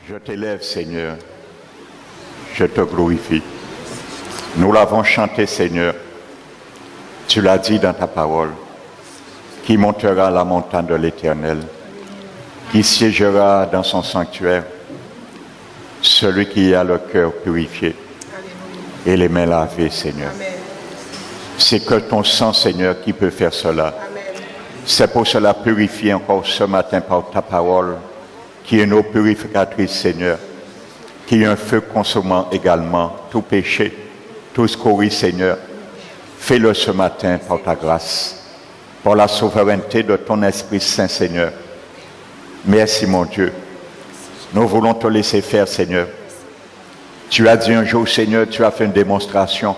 Je t'élève, Seigneur. Je te glorifie. Nous l'avons chanté, Seigneur. Tu l'as dit dans ta parole. Qui montera à la montagne de l'Éternel, qui siégera dans son sanctuaire, celui qui a le cœur purifié et les mains lavées, Seigneur. C'est que ton sang, Seigneur, qui peut faire cela. C'est pour cela purifier encore ce matin par ta parole, qui est une eau purificatrice, Seigneur, qui est un feu consumant également tout péché, tout scorie, Seigneur. Fais-le ce matin par ta grâce, par la souveraineté de ton Esprit Saint, Seigneur. Merci, mon Dieu. Nous voulons te laisser faire, Seigneur. Tu as dit un jour, Seigneur, tu as fait une démonstration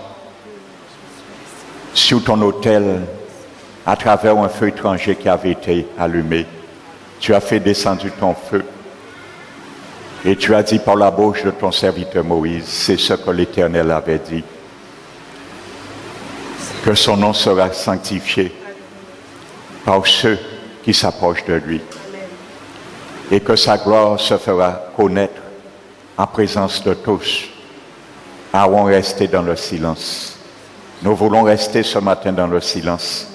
sur ton autel à travers un feu étranger qui avait été allumé. Tu as fait descendre ton feu. Et tu as dit par la bouche de ton serviteur Moïse, c'est ce que l'Éternel avait dit, que son nom sera sanctifié par ceux qui s'approchent de lui et que sa gloire se fera connaître en présence de tous. Allons rester dans le silence. Nous voulons rester ce matin dans le silence,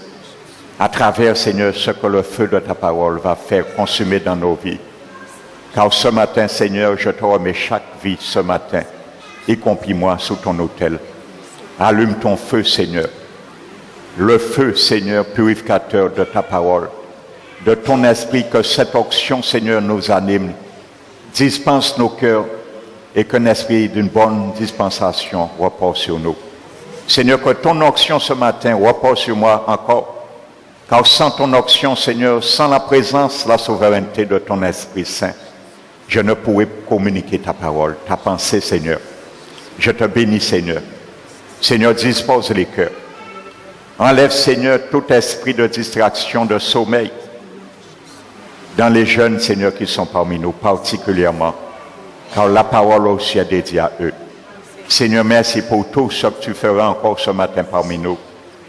à travers, Seigneur, ce que le feu de ta parole va faire consumer dans nos vies. Car ce matin, Seigneur, je te remets chaque vie ce matin, y compris moi sous ton autel. Allume ton feu, Seigneur. Le feu, Seigneur, purificateur de ta parole, de ton esprit, que cette onction, Seigneur, nous anime, dispense nos cœurs et qu'un esprit d'une bonne dispensation repose sur nous. Seigneur, que ton onction ce matin repose sur moi encore, car sans ton onction, Seigneur, sans la présence, la souveraineté de ton Esprit Saint, je ne pourrais communiquer ta parole, ta pensée, Seigneur. Je te bénis, Seigneur. Seigneur, dispose les cœurs. Enlève, Seigneur, tout esprit de distraction, de sommeil dans les jeunes, Seigneur, qui sont parmi nous, particulièrement, car la parole aussi est dédiée à eux. Seigneur, merci pour tout ce que tu feras encore ce matin parmi nous,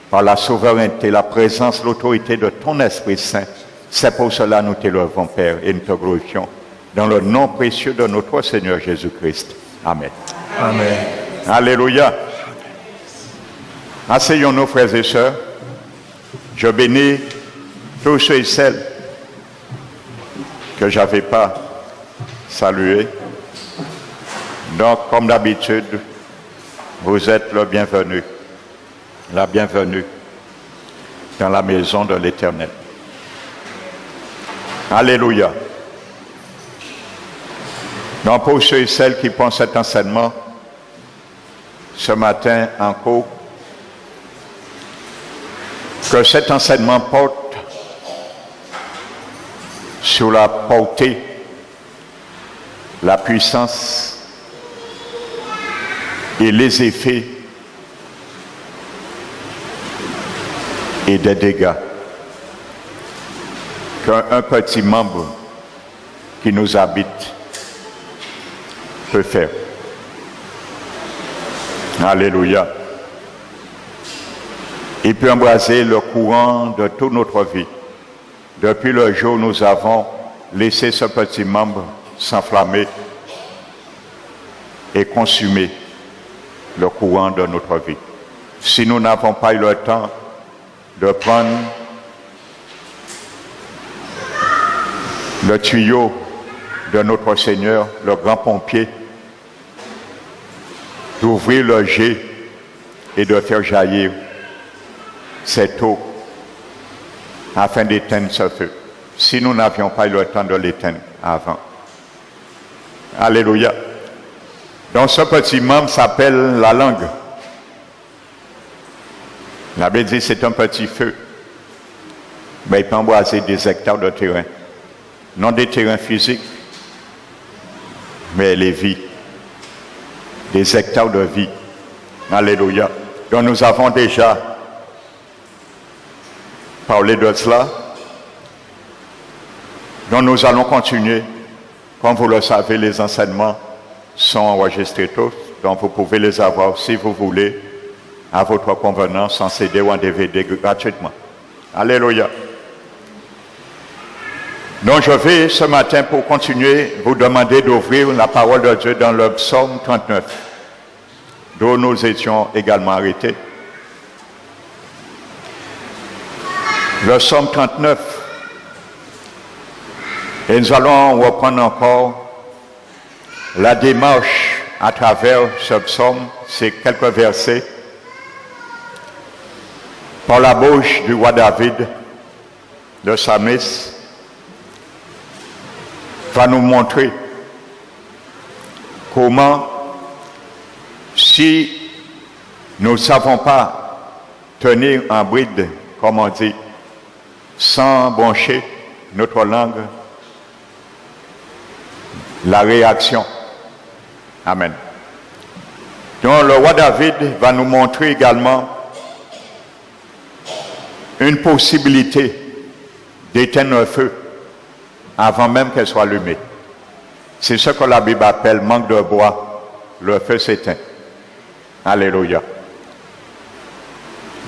par la souveraineté, la présence, l'autorité de ton Esprit Saint. C'est pour cela que nous t'élevons, Père, et nous te glorifions, dans le nom précieux de notre Seigneur Jésus-Christ. Amen. Amen. Alléluia. Asseyons-nous, frères et sœurs. Je bénis tous ceux et celles que je n'avais pas salués. Donc, comme d'habitude, vous êtes le bienvenu, la bienvenue dans la maison de l'Éternel. Alléluia. Donc, pour ceux et celles qui prennent cet enseignement ce matin en cours, que cet enseignement porte sur la portée, la puissance et les effets et des dégâts qu'un petit membre qui nous habite peut faire. Alléluia. Il peut embraser le courant de toute notre vie. Depuis le jour où nous avons laissé ce petit membre s'enflammer et consumer le courant de notre vie. Si nous n'avons pas eu le temps de prendre le tuyau de notre Seigneur, le grand pompier, d'ouvrir le jet et de faire jaillir cette eau afin d'éteindre ce feu, si nous n'avions pas eu le temps de l'éteindre avant. Alléluia. Donc ce petit membre s'appelle la langue. La Bible dit c'est un petit feu, mais il peut embraser des hectares de terrain. Non des terrains physiques, mais les vies. Des hectares de vie. Alléluia. Donc nous avons déjà parlé de cela. Donc nous allons continuer. Comme vous le savez, les enseignements sont enregistrés tous. Donc vous pouvez les avoir si vous voulez, à votre convenance, en CD ou en DVD gratuitement. Alléluia. Donc je vais ce matin pour continuer vous demander d'ouvrir la parole de Dieu dans le psaume 39, dont nous étions également arrêtés. Le psaume 39. Et nous allons reprendre encore la démarche à travers ce psaume, ces quelques versets, par la bouche du roi David, de psalmiste, va nous montrer comment, si nous ne savons pas tenir en bride, comme on dit, sans broncher notre langue, la réaction. Amen. Donc le roi David va nous montrer également une possibilité d'éteindre un feu avant même qu'elle soit allumée. C'est ce que la Bible appelle manque de bois. Le feu s'éteint. Alléluia.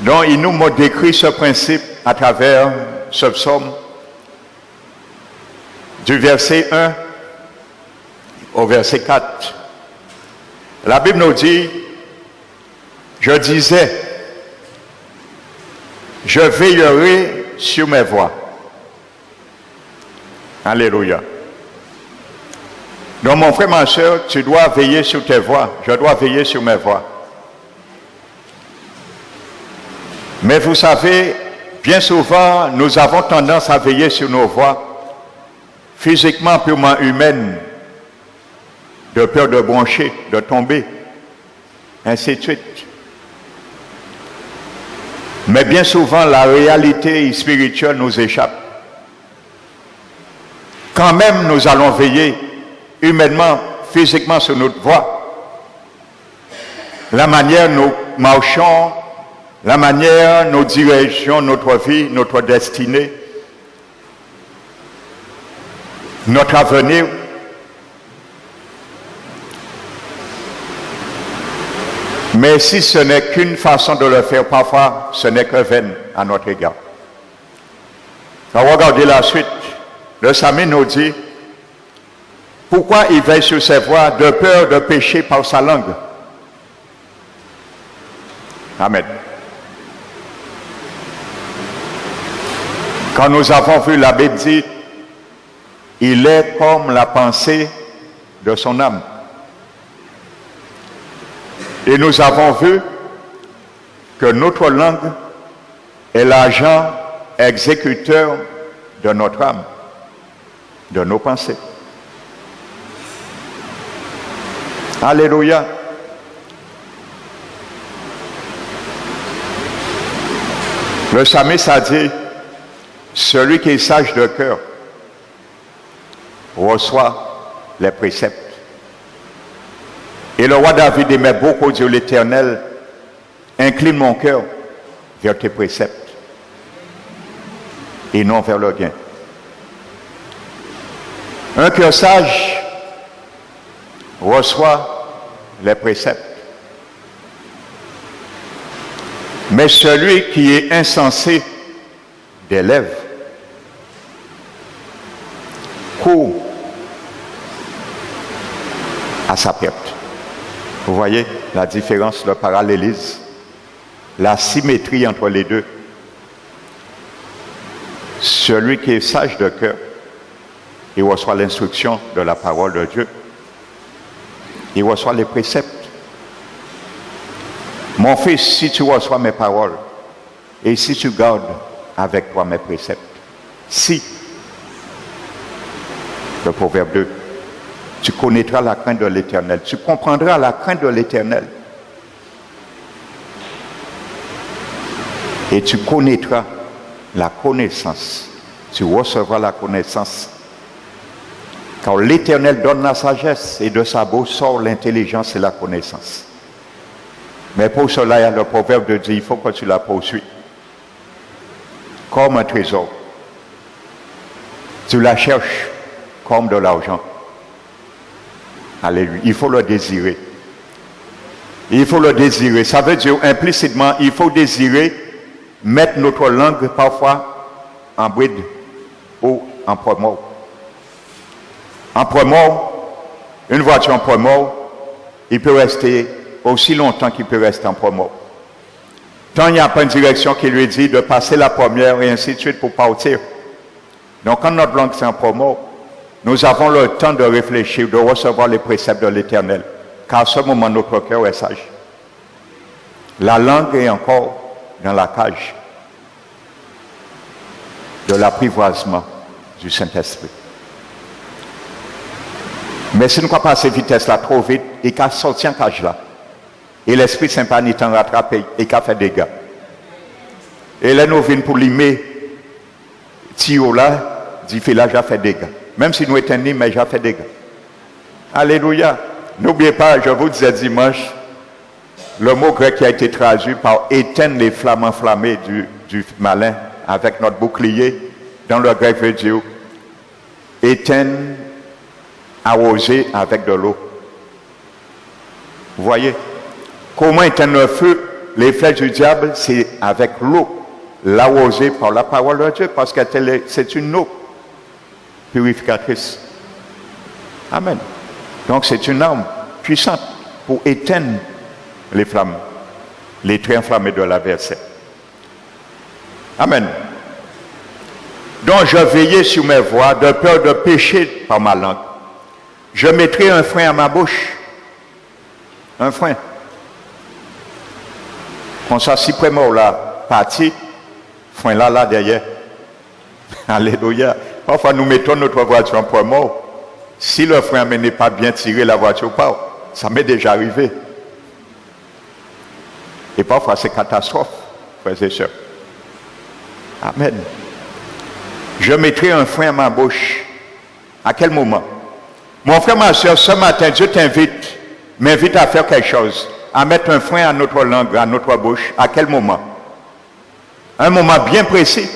Donc il nous décrit ce principe à travers ce psaume du verset 1 au verset 4. La Bible nous dit, je disais, je veillerai sur mes voies. Alléluia. Donc mon frère, ma soeur, tu dois veiller sur tes voies. Je dois veiller sur mes voies. Mais vous savez, bien souvent, nous avons tendance à veiller sur nos voies, physiquement, purement humaines, de peur de broncher, de tomber, ainsi de suite. Mais bien souvent, la réalité spirituelle nous échappe. Quand même, nous allons veiller humainement, physiquement sur notre voie. La manière nous marchons, la manière nous dirigeons notre vie, notre destinée, notre avenir. Mais si ce n'est qu'une façon de le faire, parfois, ce n'est que vain à notre égard. Regardez la suite. Le psalmiste nous dit, pourquoi il veille sur ses voies de peur de pécher par sa langue. Amen. Quand nous avons vu la Bible dit, il est comme la pensée de son âme. Et nous avons vu que notre langue est l'agent exécuteur de notre âme, de nos pensées. Alléluia. Le psalmiste a dit, celui qui est sage de cœur reçoit les préceptes. Et le roi David aimait beaucoup Dieu l'Éternel, incline mon cœur vers tes préceptes et non vers le gain. Un cœur sage reçoit les préceptes. Mais celui qui est insensé des lèvres court à sa perte. Vous voyez la différence, le parallélisme, la symétrie entre les deux. Celui qui est sage de cœur, il reçoit l'instruction de la parole de Dieu. Il reçoit les préceptes. Mon fils, si tu reçois mes paroles et si tu gardes avec toi mes préceptes, si, le proverbe 2, tu connaîtras la crainte de l'Éternel, tu comprendras la crainte de l'Éternel et tu connaîtras la connaissance, tu recevras la connaissance. Car l'Éternel donne la sagesse et de sa bouche sort l'intelligence et la connaissance. Mais pour cela, il y a le proverbe de Dieu, il faut que tu la poursuives. Comme un trésor. Tu la cherches comme de l'argent. Alléluia. Il faut le désirer. Il faut le désirer. Ça veut dire implicitement, il faut désirer mettre notre langue parfois en bride ou en poids mort. En poids mort, une voiture en poids mort, il peut rester aussi longtemps qu'il peut rester en poids mort. Tant il n'y a pas une direction qui lui dit de passer la première et ainsi de suite pour partir. Donc quand notre langue c'est en poids mort, nous avons le temps de réfléchir, de recevoir les préceptes de l'Éternel. Car à ce moment, notre cœur est sage. La langue est encore dans la cage de l'apprivoisement du Saint-Esprit. Mais si nous ne passons cette vitesse-là trop vite, il a sorti en cage là. Et l'Esprit Saint pas ni t'en rattraper, et qu'a fait des dégâts. Et là, nous venons pour limer, Tio là, dit là, j'ai fait des dégâts. Même si nous étions nés, mais j'ai fait des dégâts. Alléluia. N'oubliez pas, je vous disais dimanche, le mot grec qui a été traduit par éteindre les flammes enflammées du malin avec notre bouclier, dans le grec veut dire éteindre, arroser avec de l'eau. Vous voyez? Comment éteindre le feu? Les flèches du diable, c'est avec l'eau, l'arroser par la parole de Dieu, parce que c'est une eau purificatrice. Amen. Donc c'est une arme puissante pour éteindre les flammes, les traits enflammés de l'adversaire. Amen. Donc je veillais sur mes voies de peur de pécher par ma langue. Je mettrai un frein à ma bouche. Un frein. Comme ça, si près mort là, parti, frein là derrière. Alléluia. Parfois nous mettons notre voiture en point mort. Si le frein n'est pas bien tiré, la voiture part. Ça m'est déjà arrivé. Et parfois c'est catastrophe, frères et sœurs. Amen. Je mettrai un frein à ma bouche. À quel moment? Mon frère, ma soeur, ce matin, Dieu m'invite à faire quelque chose, à mettre un frein à notre langue, à notre bouche. À quel moment? Un moment bien précis.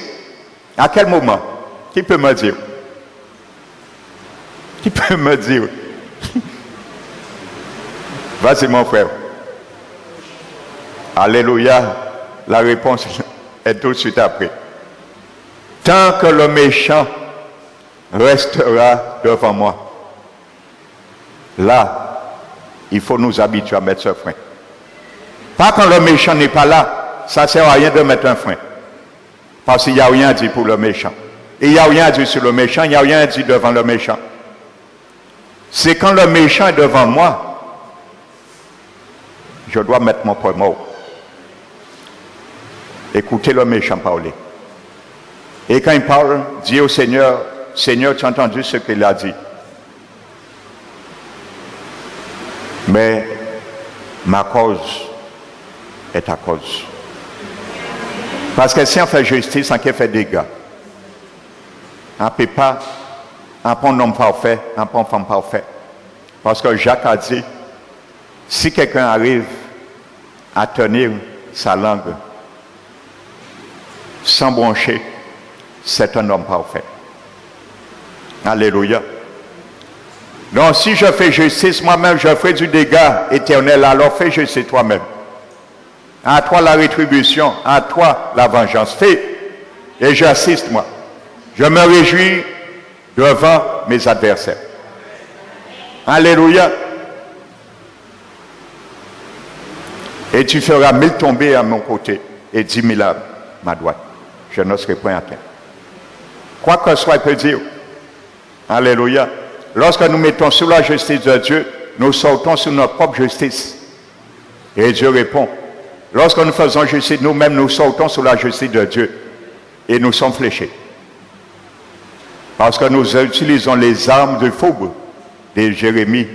À quel moment? Qui peut me dire? Qui peut me dire? Vas-y mon frère. Alléluia. La réponse est tout de suite après. Tant que le méchant restera devant moi, là, il faut nous habituer à mettre ce frein. Pas quand le méchant n'est pas là, ça ne sert à rien de mettre un frein. Parce qu'il n'y a rien à dire pour le méchant. Et il n'y a rien à dire sur le méchant, il n'y a rien à dire devant le méchant. C'est quand le méchant est devant moi, je dois mettre mon point mort. Écoutez le méchant parler. Et quand il parle, dis au Seigneur, Seigneur, tu as entendu ce qu'il a dit. Mais ma cause est ta cause. Parce que si on fait justice, on fait des dégâts. On ne peut pas, on prend un homme parfait, on prend une femme parfaite. Parce que Jacques a dit, si quelqu'un arrive à tenir sa langue sans broncher, c'est un homme parfait. Alléluia. Donc si je fais justice moi-même, je ferai du dégât éternel, alors fais justice toi-même. À toi la rétribution, à toi la vengeance. Fais, et j'assiste moi. Je me réjouis devant mes adversaires. Alléluia. Et tu feras 1000 tomber à mon côté et 10 000 à ma droite. Je ne serai point atteint. Quoi que soit, il peut dire. Alléluia. Lorsque nous mettons sous la justice de Dieu, nous sortons sous notre propre justice. Et Dieu répond. Lorsque nous faisons justice nous-mêmes, nous sortons sous la justice de Dieu. Et nous sommes fléchés. Parce que nous utilisons les armes de fougue de Jérémie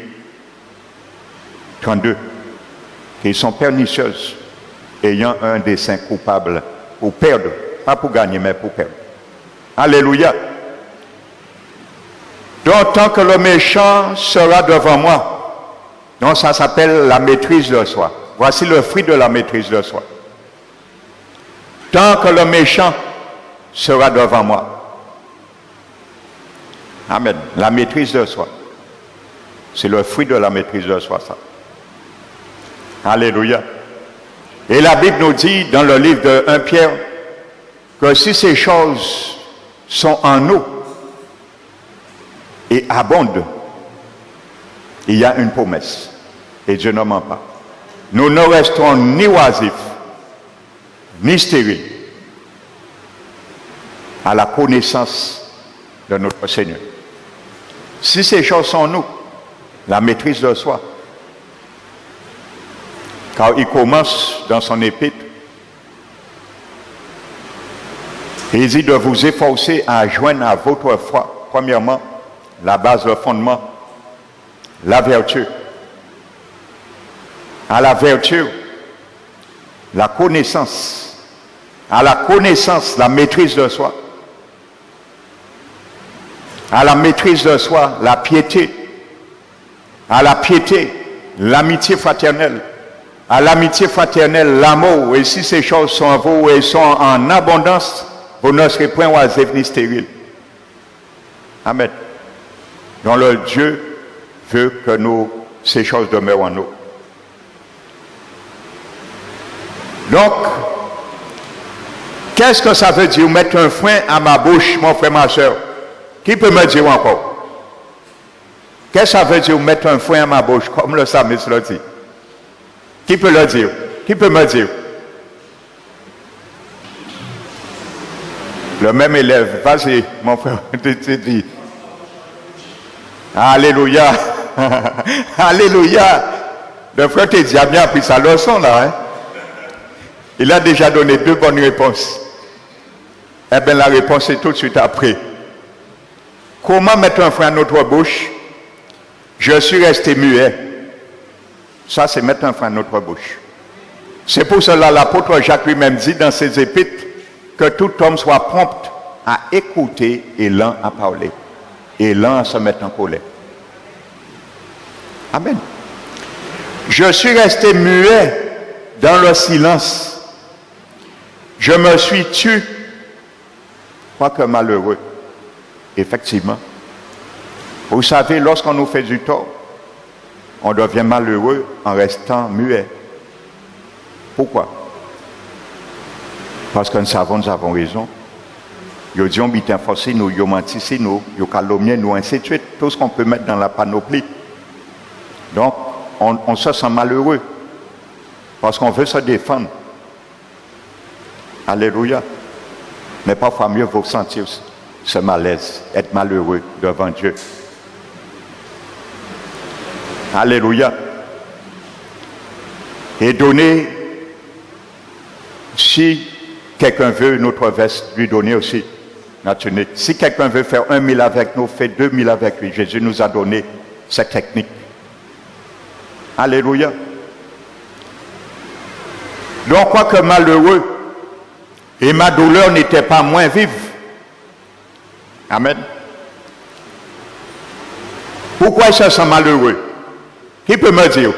32, qui sont pernicieuses, ayant un dessein coupable pour perdre, pas pour gagner, mais pour perdre. Alléluia. Donc, tant que le méchant sera devant moi, donc ça s'appelle la maîtrise de soi. Voici le fruit de la maîtrise de soi. Tant que le méchant sera devant moi. Amen. La maîtrise de soi. C'est le fruit de la maîtrise de soi, ça. Alléluia. Et la Bible nous dit dans le livre de 1 Pierre que si ces choses sont en nous, et abonde, il y a une promesse. Et Dieu ne ment pas. Nous ne restons ni oisifs, ni stériles à la connaissance de notre Seigneur. Si ces choses sont en nous, la maîtrise de soi, car il commence dans son épître, il dit de vous efforcer à joindre à votre foi, premièrement, la base, le fondement, la vertu. À la vertu, la connaissance. À la connaissance, la maîtrise de soi. À la maîtrise de soi, la piété. À la piété, l'amitié fraternelle. À l'amitié fraternelle, l'amour. Et si ces choses sont en vous et sont en abondance, vous ne serez point oisifs ni stériles. Amen. Donc le Dieu veut que ces choses demeurent en nous. Donc, qu'est-ce que ça veut dire mettre un frein à ma bouche, mon frère, ma soeur? Qui peut me dire encore? Qu'est-ce que ça veut dire mettre un frein à ma bouche, comme le psalmiste l'a dit? Qui peut le dire? Qui peut me dire? Le même élève, vas-y, mon frère, tu dis. Alléluia. Alléluia. Le frère te dit, a bien appris sa leçon là. Hein? Il a déjà donné 2 bonnes réponses. Eh bien, la réponse est tout de suite après. Comment mettre un frein à notre bouche? Je suis resté muet. Ça, c'est mettre un frein à notre bouche. C'est pour cela l'apôtre Jacques lui-même dit dans ses épîtres que tout homme soit prompt à écouter et lent à parler. Et lent à se mettre en colère. Amen. Je suis resté muet dans le silence. Je me suis tu, quoique malheureux. Effectivement. Vous savez, lorsqu'on nous fait du tort, on devient malheureux en restant muet. Pourquoi? Parce que nous avons raison. Ils disent, ils ont forcé nous, ils ont menti nous, ils ont calomnié nous, ainsi de suite. Tout ce qu'on peut mettre dans la panoplie. Donc, on se sent malheureux. Parce qu'on veut se défendre. Alléluia. Mais parfois mieux vous sentir ce malaise, être malheureux devant Dieu. Alléluia. Et donner, si quelqu'un veut notre veste, lui donner aussi notre tunique. Si quelqu'un veut faire 1000 avec nous, fait 2000 avec lui. Jésus nous a donné cette technique. Alléluia. Donc, quoique malheureux, et ma douleur n'était pas moins vive. Amen. Pourquoi je suis malheureux? Qui peut me dire?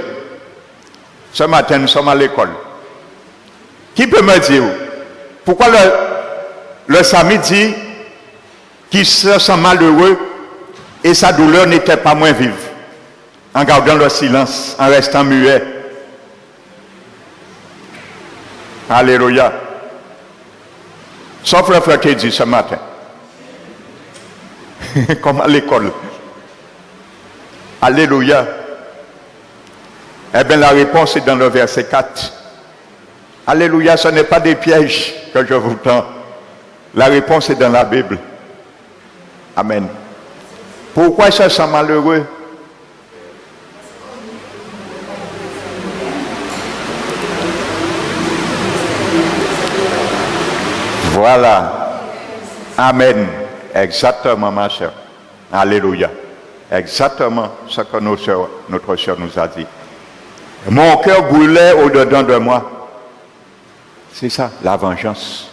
Ce matin, nous sommes à l'école. Qui peut me dire? Pourquoi le samedi qu'il se sent malheureux et sa douleur n'était pas moins vive? En gardant le silence, en restant muet. Alléluia. Sauf le frère qui dit ce matin. Comme à l'école. Alléluia. Eh bien, la réponse est dans le verset 4. Alléluia, ce n'est pas des pièges que je vous tends. La réponse est dans la Bible. Amen. Pourquoi je sens malheureux? Voilà. Amen. Exactement, ma soeur. Alléluia. Exactement ce que notre soeur nous a dit. Mon cœur brûlait au-dedans de moi. C'est ça, la vengeance.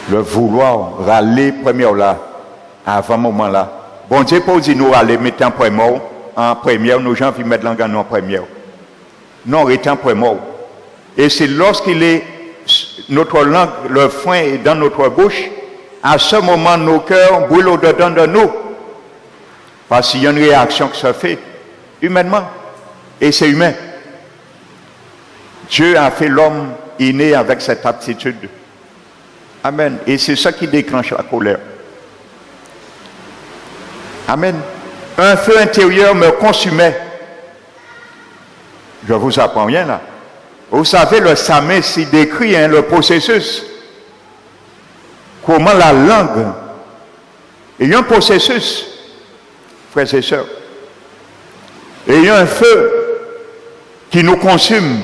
Le vouloir râler première là, avant moment là. Bon Dieu pour dire nous râler, mettez en première, nos gens vont mettre l'engagement en première. Non, restez en première. Et c'est lorsqu'il est notre langue, le frein est dans notre bouche, à ce moment nos cœurs brûlent au-dedans de nous. Parce qu'il y a une réaction qui se fait humainement. Et c'est humain. Dieu a fait l'homme inné avec cette aptitude. Amen. Et c'est ça qui déclenche la colère. Amen. Un feu intérieur me consumait. Je ne vous apprends rien là. Vous savez, le psalmiste, il décrit le processus. Comment la langue. Il y a un processus, frères et sœurs. Et il y a un feu qui nous consume.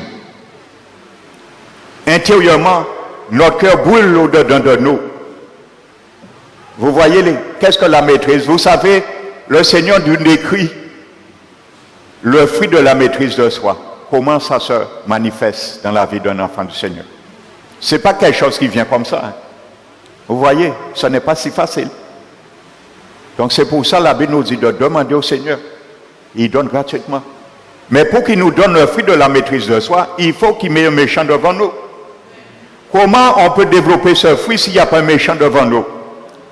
Intérieurement, notre cœur brûle au-dedans de nous. Vous voyez, qu'est-ce que la maîtrise? Vous savez, le Seigneur nous décrit le fruit de la maîtrise de soi. Comment ça se manifeste dans la vie d'un enfant du Seigneur. Ce n'est pas quelque chose qui vient comme ça. Hein. Vous voyez, ce n'est pas si facile. Donc c'est pour ça la Bible nous dit de demander au Seigneur. Il donne gratuitement. Mais pour qu'il nous donne le fruit de la maîtrise de soi, il faut qu'il mette un méchant devant nous. Comment on peut développer ce fruit s'il n'y a pas un méchant devant nous?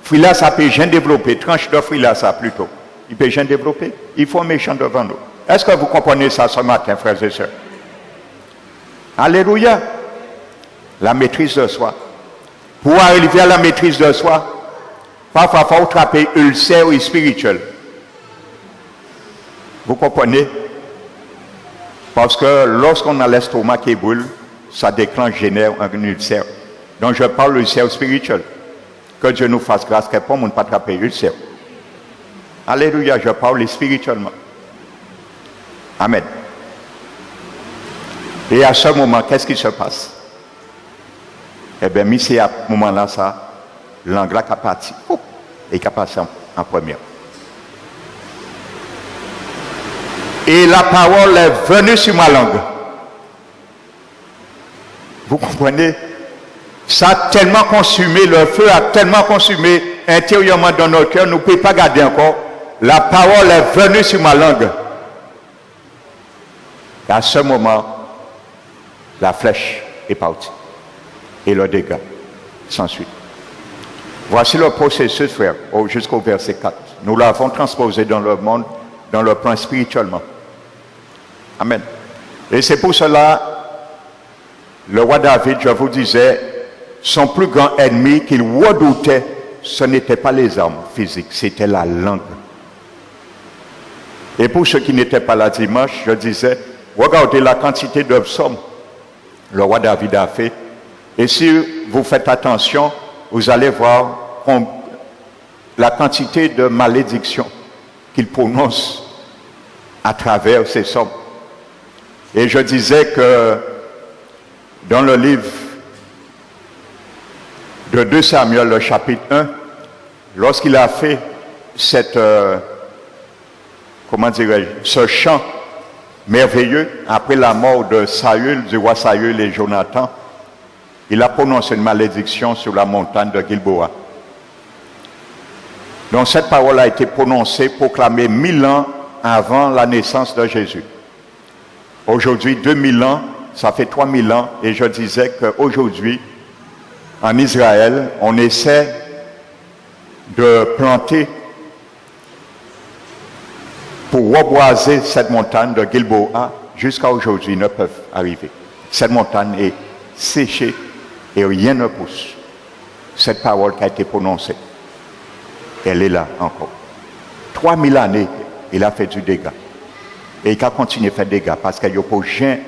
Fruit là, ça peut bien développer. Tranche de fruit là, ça plutôt. Il peut bien développer. Il faut un méchant devant nous. Est-ce que vous comprenez ça ce matin, frères et sœurs? Alléluia. La maîtrise de soi. Pour arriver à la maîtrise de soi, parfois il faut attraper ulcère spirituel. Vous comprenez? Parce que lorsqu'on a l'estomac qui brûle, ça génère un ulcère. Donc je parle d'ulcère spirituel. Que Dieu nous fasse grâce, que pour ne pas attraper ulcère. Alléluia, je parle spirituellement. Amen. Et à ce moment, qu'est-ce qui se passe? Eh bien, c'est à ce moment-là, ça, l'anglais qui a parti. Et qui a passé en première. Et la parole est venue sur ma langue. Vous comprenez? Ça a tellement consumé, le feu a tellement consumé intérieurement dans notre cœur, nous ne pouvons pas garder encore. La parole est venue sur ma langue. Et à ce moment, la flèche est partie. Et le dégât s'ensuit. Voici le processus, frère, jusqu'au verset 4. Nous l'avons transposé dans le monde, dans le plan spirituellement. Amen. Et c'est pour cela, le roi David, je vous disais, son plus grand ennemi qu'il redoutait, ce n'était pas les armes physiques, c'était la langue. Et pour ceux qui n'étaient pas là dimanche, je disais, regardez la quantité de psaumes le roi David a fait. Et si vous faites attention, vous allez voir la quantité de malédictions qu'il prononce à travers ces psaumes. Et je disais que dans le livre de 2 Samuel, le chapitre 1, lorsqu'il a fait cette, ce chant merveilleux, après la mort de Saül, du roi Saül et Jonathan, il a prononcé une malédiction sur la montagne de Gilboa. Donc cette parole a été prononcée, proclamée 1000 ans avant la naissance de Jésus. Aujourd'hui, 2000 ans, ça fait 3000 ans, et je disais qu'aujourd'hui, en Israël, on essaie de planter pour reboiser cette montagne de Gilboa. Jusqu'à aujourd'hui, ils ne peuvent arriver. Cette montagne est séchée et rien ne pousse. Cette parole qui a été prononcée, elle est là encore. 3000 années, il a fait du dégât. Et il a continué à faire des dégâts parce qu'il n'y a pas jamais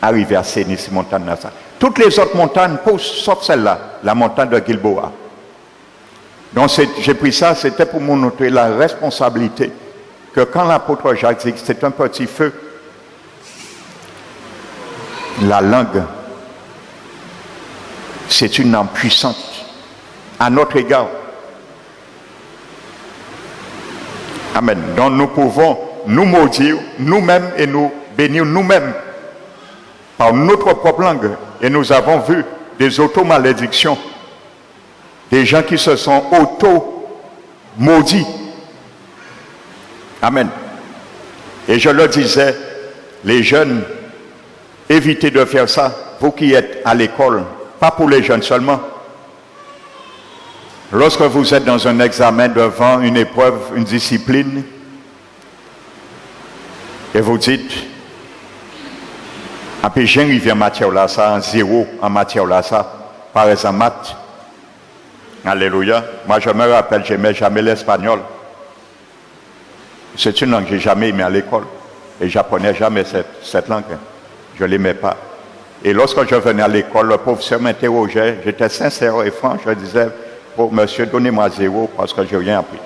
arrivé à assainir ces montagnes-là. Toutes les autres montagnes poussent, sauf celle-là, la montagne de Gilboa. Donc j'ai pris ça, c'était pour me montrer la responsabilité que quand l'apôtre Jacques dit que c'est un petit feu, la langue, c'est une âme puissante à notre égard. Amen. Donc nous pouvons nous maudire nous-mêmes et nous bénir nous-mêmes par notre propre langue. Et nous avons vu des auto-malédictions, des gens qui se sont auto-maudits. Amen. Et je le disais, les jeunes, évitez de faire ça, vous qui êtes à l'école, pas pour les jeunes seulement. Lorsque vous êtes dans un examen devant une épreuve, une discipline, et vous dites, après j'ai arrivé en matière là, ça, en 0 en matière là, ça, par exemple, maths. Alléluia. Moi, je me rappelle, je n'aimais jamais l'espagnol. C'est une langue que je n'ai jamais aimée à l'école. Et j'apprenais jamais cette langue. Je ne l'aimais pas. Et lorsque je venais à l'école, le professeur m'interrogeait. J'étais sincère et franc. Je disais, oh, monsieur, donnez-moi 0 parce que je n'ai rien appris.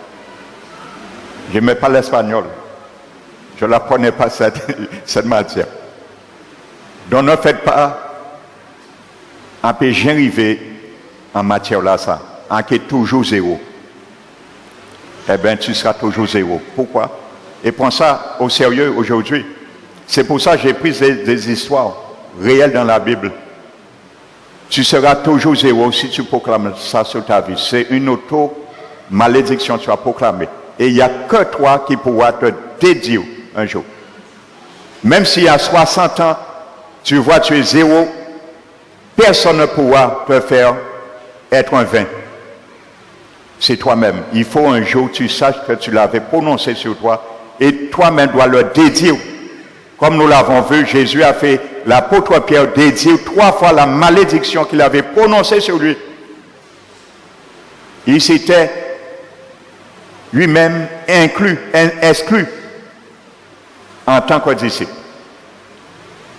Je n'aimais pas l'espagnol. Je ne l'apprenais pas cette matière. Donc ne faites pas un peu arrivé en matière là, ça. En qui est toujours 0. Eh bien, tu seras toujours 0. Pourquoi? Et prends ça au sérieux aujourd'hui. C'est pour ça que j'ai pris des histoires réelles dans la Bible. Tu seras toujours 0 si tu proclames ça sur ta vie. C'est une auto-malédiction que tu as proclamée. Et il n'y a que toi qui pourras te dédier un jour. Même s'il y a 60 ans, tu vois, tu es 0, personne ne pourra te faire être un 20. C'est toi-même. Il faut un jour que tu saches que tu l'avais prononcé sur toi et toi-même dois le dédier. Comme nous l'avons vu, Jésus a fait l'apôtre Pierre dédier 3 fois la malédiction qu'il avait prononcée sur lui. Il s'était lui-même exclu en tant que disciple.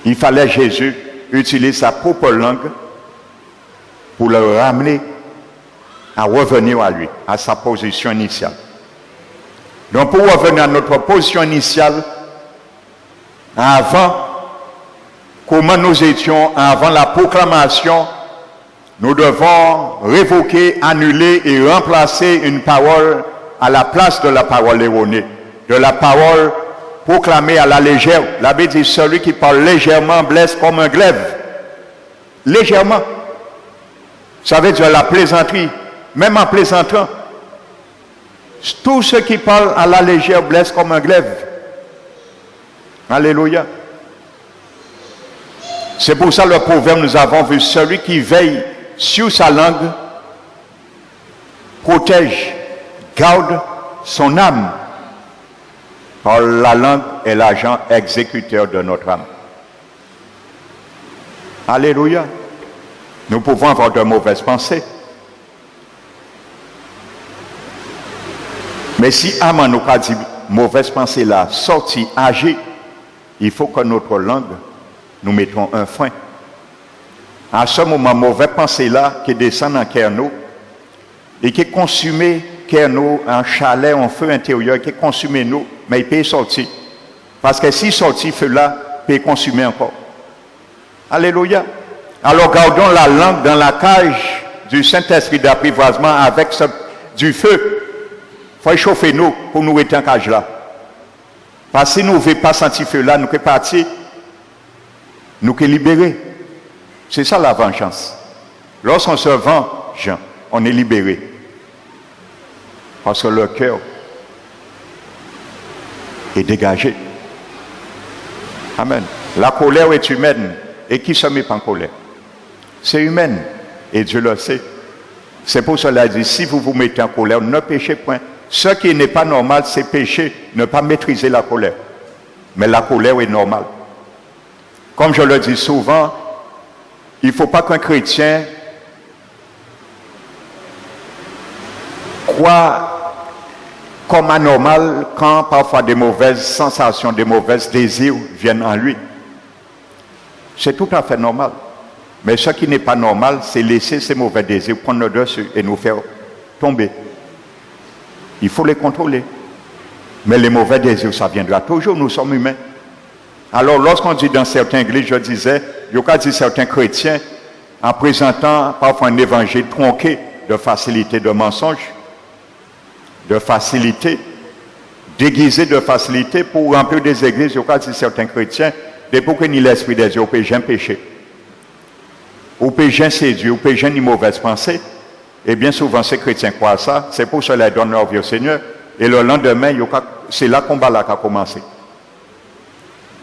Il fallait Jésus utiliser sa propre langue pour le ramener à revenir à lui, à sa position initiale. Donc pour revenir à notre position initiale, avant, comment nous étions avant la proclamation, nous devons révoquer, annuler et remplacer une parole à la place de la parole erronée, de la parole proclamée à la légère. La Bible dit, celui qui parle légèrement blesse comme un glaive. Légèrement. Ça veut dire la plaisanterie. Même en plaisantant, tous ceux qui parlent à la légère blessent comme un glaive. Alléluia. C'est pour ça le proverbe, nous avons vu, celui qui veille sur sa langue protège, garde son âme. Car la langue est l'agent exécuteur de notre âme. Alléluia. Nous pouvons avoir de mauvaises pensées. Mais si âme nous a dit mauvaise pensée là, sortie, agir, il faut que notre langue, nous mettons un frein. À ce moment, mauvaise pensée là, qui descend en cœur nous, et qui consume cœur nous en chalet, en feu intérieur, qui consume nous, mais il peut sortir. Parce que si sorti feu là, il peut consumer encore. Alléluia. Alors gardons la langue dans la cage du Saint-Esprit d'apprivoisement avec du feu. Il faut échauffer nous pour nous être en cage là. Parce que si nous ne voulons pas sentir feu là, nous sommes partis, nous sommes libérés. C'est ça la vengeance. Lorsqu'on se venge, on est libéré. Parce que le cœur est dégagé. Amen. La colère est humaine. Et qui se met en colère? C'est humaine. Et Dieu le sait. C'est pour cela qu'il dit, si vous vous mettez en colère, ne péchez point. Ce qui n'est pas normal, c'est pécher, ne pas maîtriser la colère. Mais la colère est normale. Comme je le dis souvent, il ne faut pas qu'un chrétien croit comme anormal quand parfois des mauvaises sensations, des mauvais désirs viennent en lui. C'est tout à fait normal. Mais ce qui n'est pas normal, c'est laisser ces mauvais désirs prendre le dessus et nous faire tomber. Il faut les contrôler. Mais les mauvais désirs, ça viendra toujours, nous sommes humains. Alors lorsqu'on dit dans certaines églises, je disais, il y a dit certains chrétiens, en présentant parfois un évangile tronqué de facilité, de mensonge, de facilité, déguisé de facilité pour remplir des églises, il y a dit certains chrétiens, depuis que ni l'esprit des dieux, ou péché, péché. Ou péché séduit, ou péché ni mauvaise pensée. Et bien souvent, ces chrétiens croient ça. C'est pour cela qu'ils donnent leur vie au Seigneur. Et le lendemain, c'est là le combat là qui a commencé.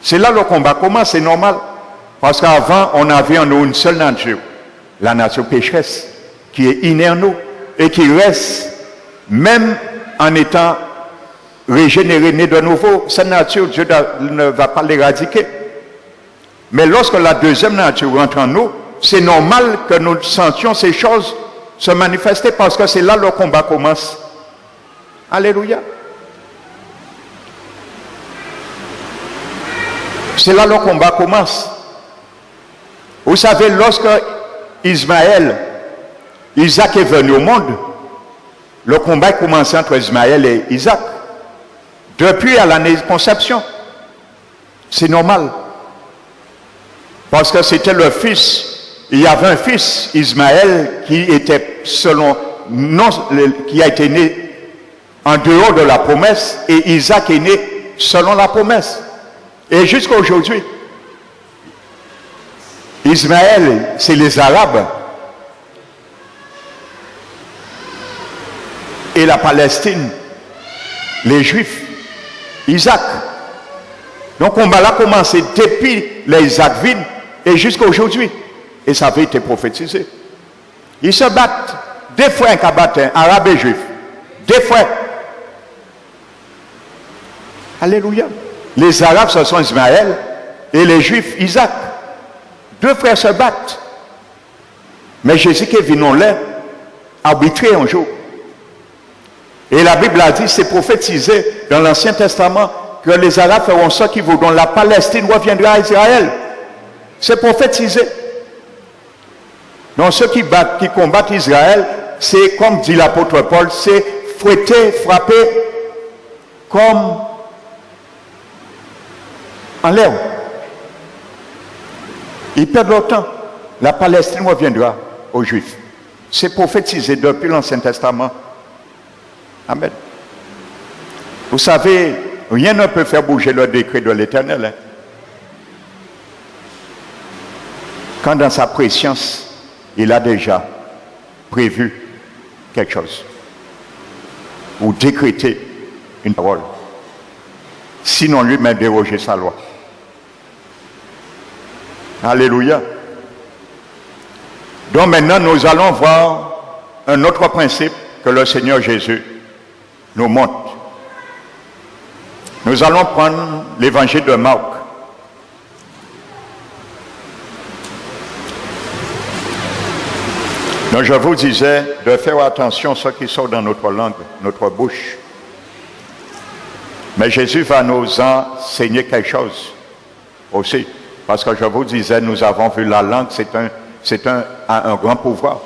C'est là le combat commence, c'est normal. Parce qu'avant, on avait en nous une seule nature. La nature pécheresse, qui est innée en nous. Et qui reste, même en étant régénérée, née de nouveau. Cette nature, Dieu ne va pas l'éradiquer. Mais lorsque la deuxième nature rentre en nous, c'est normal que nous sentions ces choses se manifester parce que c'est là le combat commence. Alléluia. C'est là le combat commence. Vous savez, lorsque Isaac est venu au monde, le combat a commencé entre Ismaël et Isaac. Depuis à l'année de conception. C'est normal. Parce que c'était le fils. Il y avait un fils, Ismaël, qui était qui a été né en dehors de la promesse, et Isaac est né selon la promesse. Et jusqu'à aujourd'hui, Ismaël, c'est les Arabes. Et la Palestine, les Juifs. Isaac. Donc on va là commencer depuis les Isaacvides et jusqu'à aujourd'hui. Et ça avait été prophétisé. Ils se battent. Des frères qui battent, Arabes et Juifs. Des frères. Alléluia. Les Arabes, ce sont Ismaël, et les Juifs, Isaac. Deux frères se battent. Mais Jésus qui est venu là, arbitrer un jour. Et la Bible a dit, c'est prophétisé dans l'Ancien Testament, que les Arabes feront ça qui voudront. La Palestine reviendra à Israël. C'est prophétisé. Donc ceux qui combattent Israël, c'est comme dit l'apôtre Paul, c'est fouetter, frapper, comme en l'air. Ils perdent leur temps. La Palestine reviendra aux Juifs. C'est prophétisé depuis l'Ancien Testament. Amen. Vous savez, rien ne peut faire bouger le décret de l'Éternel. Hein. Quand dans sa préscience, il a déjà prévu quelque chose. Ou décrété une parole. Sinon lui-même déroger sa loi. Alléluia. Donc maintenant, nous allons voir un autre principe que le Seigneur Jésus nous montre. Nous allons prendre l'évangile de Marc. Donc je vous disais de faire attention à ce qui sort dans notre langue, notre bouche. Mais Jésus va nous enseigner quelque chose aussi. Parce que je vous disais, nous avons vu la langue, c'est un grand pouvoir.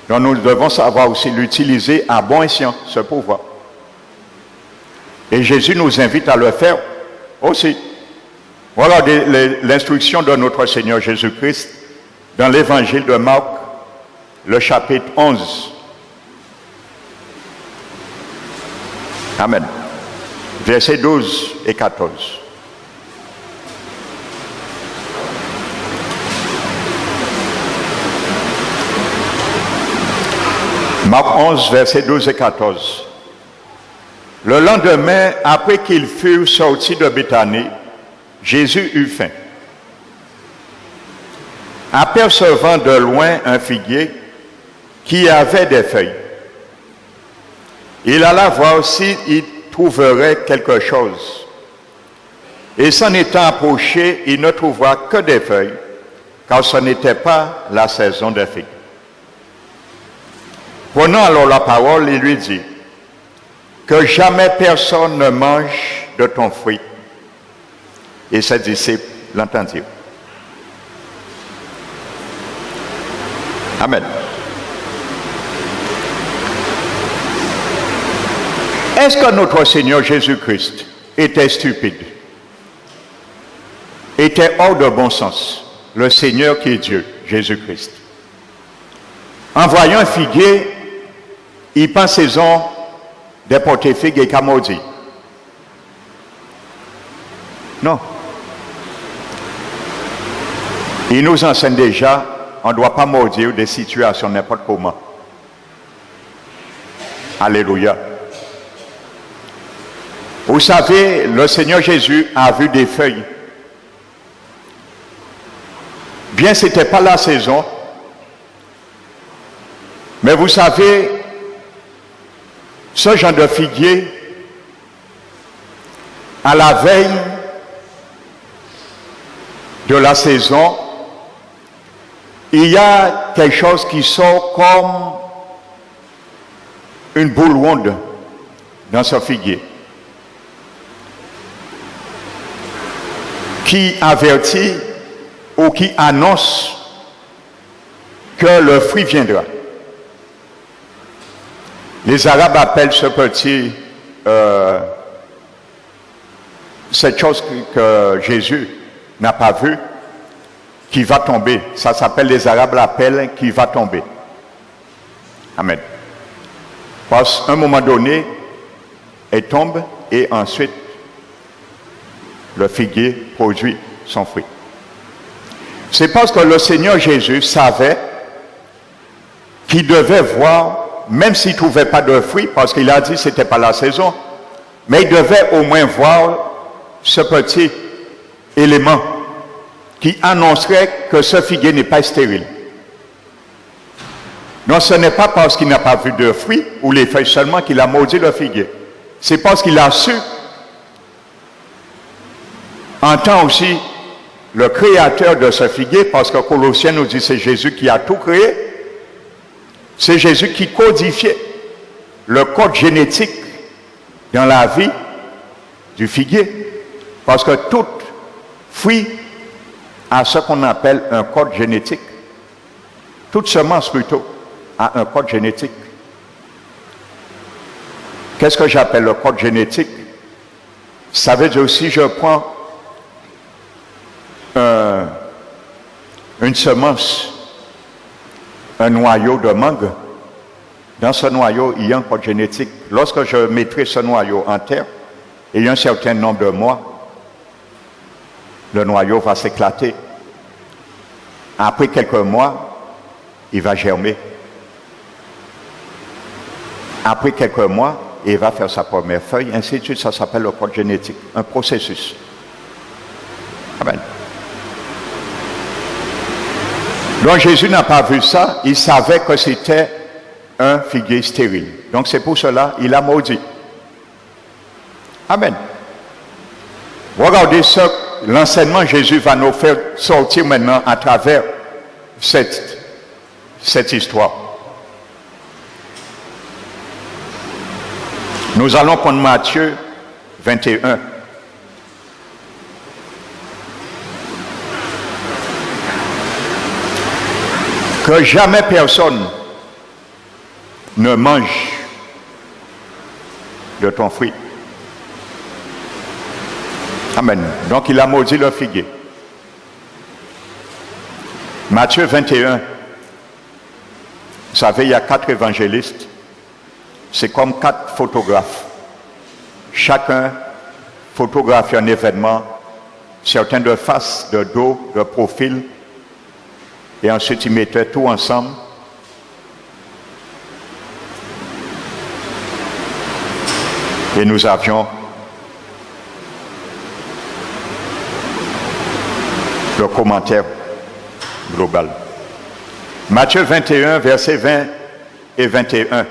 Donc nous devons savoir aussi l'utiliser à bon escient, ce pouvoir. Et Jésus nous invite à le faire aussi. Voilà l'instruction de notre Seigneur Jésus-Christ dans l'évangile de Marc, le chapitre 11. Amen. Versets 12 et 14. Marc 11, versets 12 et 14. Le lendemain, après qu'ils furent sortis de Béthanie, Jésus eut faim. Apercevant de loin un figuier qui avait des feuilles, il alla voir s'il trouverait quelque chose. Et s'en étant approché, il ne trouva que des feuilles, car ce n'était pas la saison des figues. Prenant alors la parole, il lui dit, que jamais personne ne mange de ton fruit. Et ses disciples l'entendirent. Amen. Est-ce que notre Seigneur Jésus-Christ était stupide? Était hors de bon sens? Le Seigneur qui est Dieu, Jésus-Christ. En voyant un figuier, il pense saison des porte-figues et camordi. Non. Il nous enseigne déjà, on ne doit pas maudire des situations n'importe comment. Alléluia. Vous savez, le Seigneur Jésus a vu des feuilles. Bien, ce n'était pas la saison. Mais vous savez, ce genre de figuier, à la veille de la saison, il y a quelque chose qui sort comme une boule ronde dans ce figuier. qui avertit ou qui annonce que le fruit viendra. Les Arabes appellent ce petit, cette chose que Jésus n'a pas vue, qui va tomber. Ça s'appelle, les Arabes l'appellent qui va tomber. Amen. Parce qu'à un moment donné, elle tombe et ensuite, le figuier produit son fruit. C'est parce que le Seigneur Jésus savait qu'il devait voir, même s'il ne trouvait pas de fruits, parce qu'il a dit que ce n'était pas la saison, mais il devait au moins voir ce petit élément qui annoncerait que ce figuier n'est pas stérile. Non, ce n'est pas parce qu'il n'a pas vu de fruits ou les feuilles seulement qu'il a maudit le figuier. C'est parce qu'il a su, en tant aussi, le créateur de ce figuier, parce que Colossiens nous dit que c'est Jésus qui a tout créé, c'est Jésus qui codifiait le code génétique dans la vie du figuier. Parce que tout fruit a ce qu'on appelle un code génétique. Toute semence plutôt a un code génétique. Qu'est-ce que j'appelle le code génétique? Ça veut dire si je prends une semence, un noyau de mangue, dans ce noyau, il y a un code génétique. Lorsque je mettrai ce noyau en terre, et il y a un certain nombre de mois, le noyau va s'éclater. Après quelques mois, il va germer. Après quelques mois, il va faire sa première feuille, ainsi de suite. Ça s'appelle le code génétique, un processus. Amen. Donc Jésus n'a pas vu ça, il savait que c'était un figuier stérile. Donc c'est pour cela qu'il a maudit. Amen. Regardez ça, l'enseignement Jésus va nous faire sortir maintenant à travers cette histoire. Nous allons prendre Matthieu 21. Que jamais personne ne mange de ton fruit. Amen. Donc il a maudit le figuier. Matthieu 21. Vous savez, il y a 4 évangélistes. C'est comme 4 photographes. Chacun photographie un événement, certains de face, de dos, de profil. Et ensuite, ils mettaient tout ensemble. Et nous avions le commentaire global. Matthieu 21, versets 20 et 21.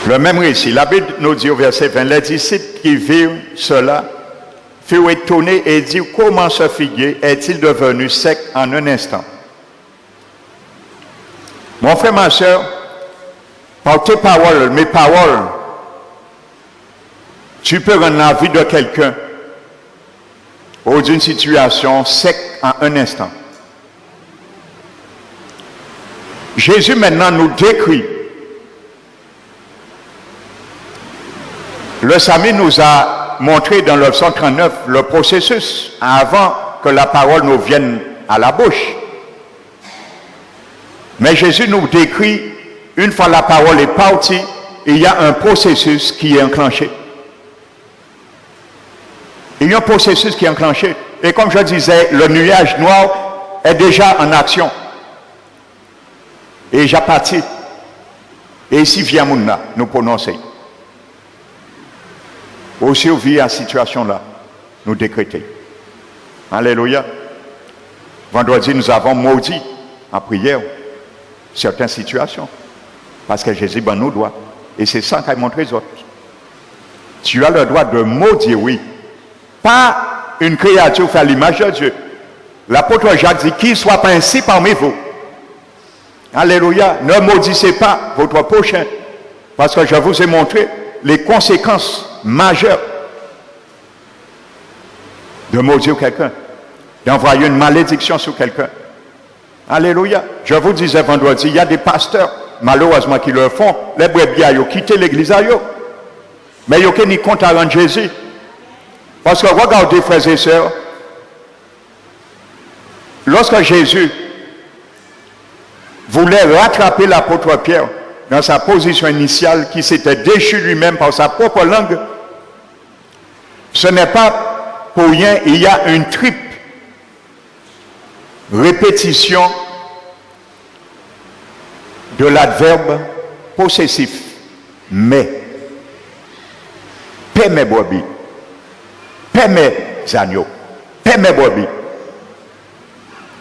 Le même récit. La Bible nous dit au verset 20, les disciples qui virent cela furent étonnés et dirent, comment ce figuier est-il devenu sec en un instant? Mon frère, ma soeur, par tes paroles, mes paroles, tu peux rendre la vie de quelqu'un ou d'une situation sec en un instant. Jésus maintenant nous décrit. Le Sami nous a montré dans le 139 le processus avant que la parole nous vienne à la bouche. Mais Jésus nous décrit, une fois la parole est partie, il y a un processus qui est enclenché. Il y a un processus qui est enclenché. Et comme je disais, le nuage noir est déjà en action. Et déjà parti. Et ici vient Mouna nous prononcer. Aussi vit à cette situation-là, nous décréter. Alléluia. Vendredi, nous avons maudit en prière certaines situations. Parce que Jésus ben, nous doit. Et c'est ça qu'il a montré aux autres. Tu as le droit de maudire, oui. Pas une créature fait à l'image de Dieu. L'apôtre Jacques dit qu'il soit pas ainsi parmi vous. Alléluia. Ne maudissez pas votre prochain. Parce que je vous ai montré les conséquences majeure de maudire quelqu'un, d'envoyer une malédiction sur quelqu'un. Alléluia. Je vous disais vendredi, il y a des pasteurs, malheureusement, qui le font. Les brebis, ils ont quitté l'église. Mais ils n'ont ni compte à rendre Jésus. Parce que regardez, frères et sœurs, lorsque Jésus voulait rattraper l'apôtre Pierre dans sa position initiale, qui s'était déchu lui-même par sa propre langue, ce n'est pas pour rien, il y a une triple répétition de l'adverbe possessif. Mais, paix mes brebis, paix mes agneaux, paix mes brebis.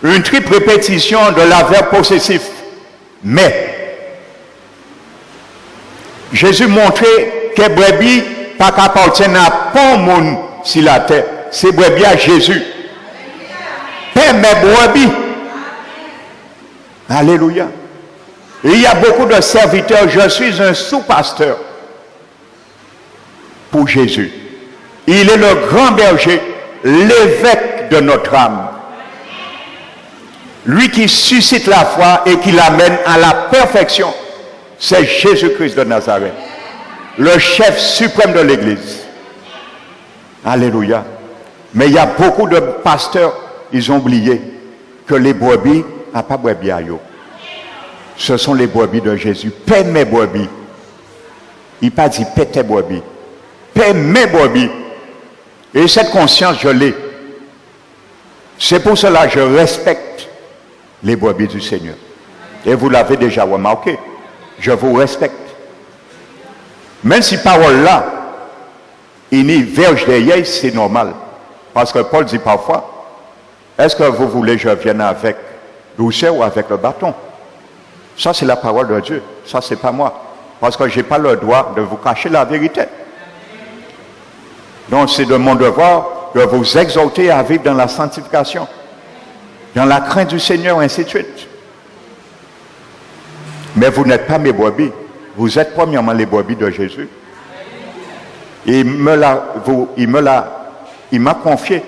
Une triple répétition de l'adverbe possessif. Mais, Jésus montrait que brebis pas qu'appartiennent à pas monde sur la terre. C'est brebis à Jésus. Paix mes brebis. Alléluia. Et il y a beaucoup de serviteurs. Je suis un sous-pasteur pour Jésus. Il est le grand berger, l'évêque de notre âme. Lui qui suscite la foi et qui l'amène à la perfection, c'est Jésus-Christ de Nazareth, le chef suprême de l'Église. Alléluia. Mais il y a beaucoup de pasteurs, ils ont oublié que les brebis, à pas brebis à yo. Ce sont les brebis de Jésus. Paix mes brebis. Il n'a pas dit paix tes brebis. Paix mes brebis. Et cette conscience, je l'ai. C'est pour cela que je respecte les brebis du Seigneur. Et vous l'avez déjà remarqué. Je vous respecte. Même si parole là, il n'y verge derrière, c'est normal. Parce que Paul dit parfois, est-ce que vous voulez que je vienne avec douceur ou avec le bâton? Ça, c'est la parole de Dieu. Ça, c'est pas moi. Parce que je n'ai pas le droit de vous cacher la vérité. Donc, c'est de mon devoir de vous exhorter à vivre dans la sanctification, dans la crainte du Seigneur, ainsi de suite. Mais vous n'êtes pas mes brebis. Vous êtes premièrement les brebis de Jésus. Et il m'a confié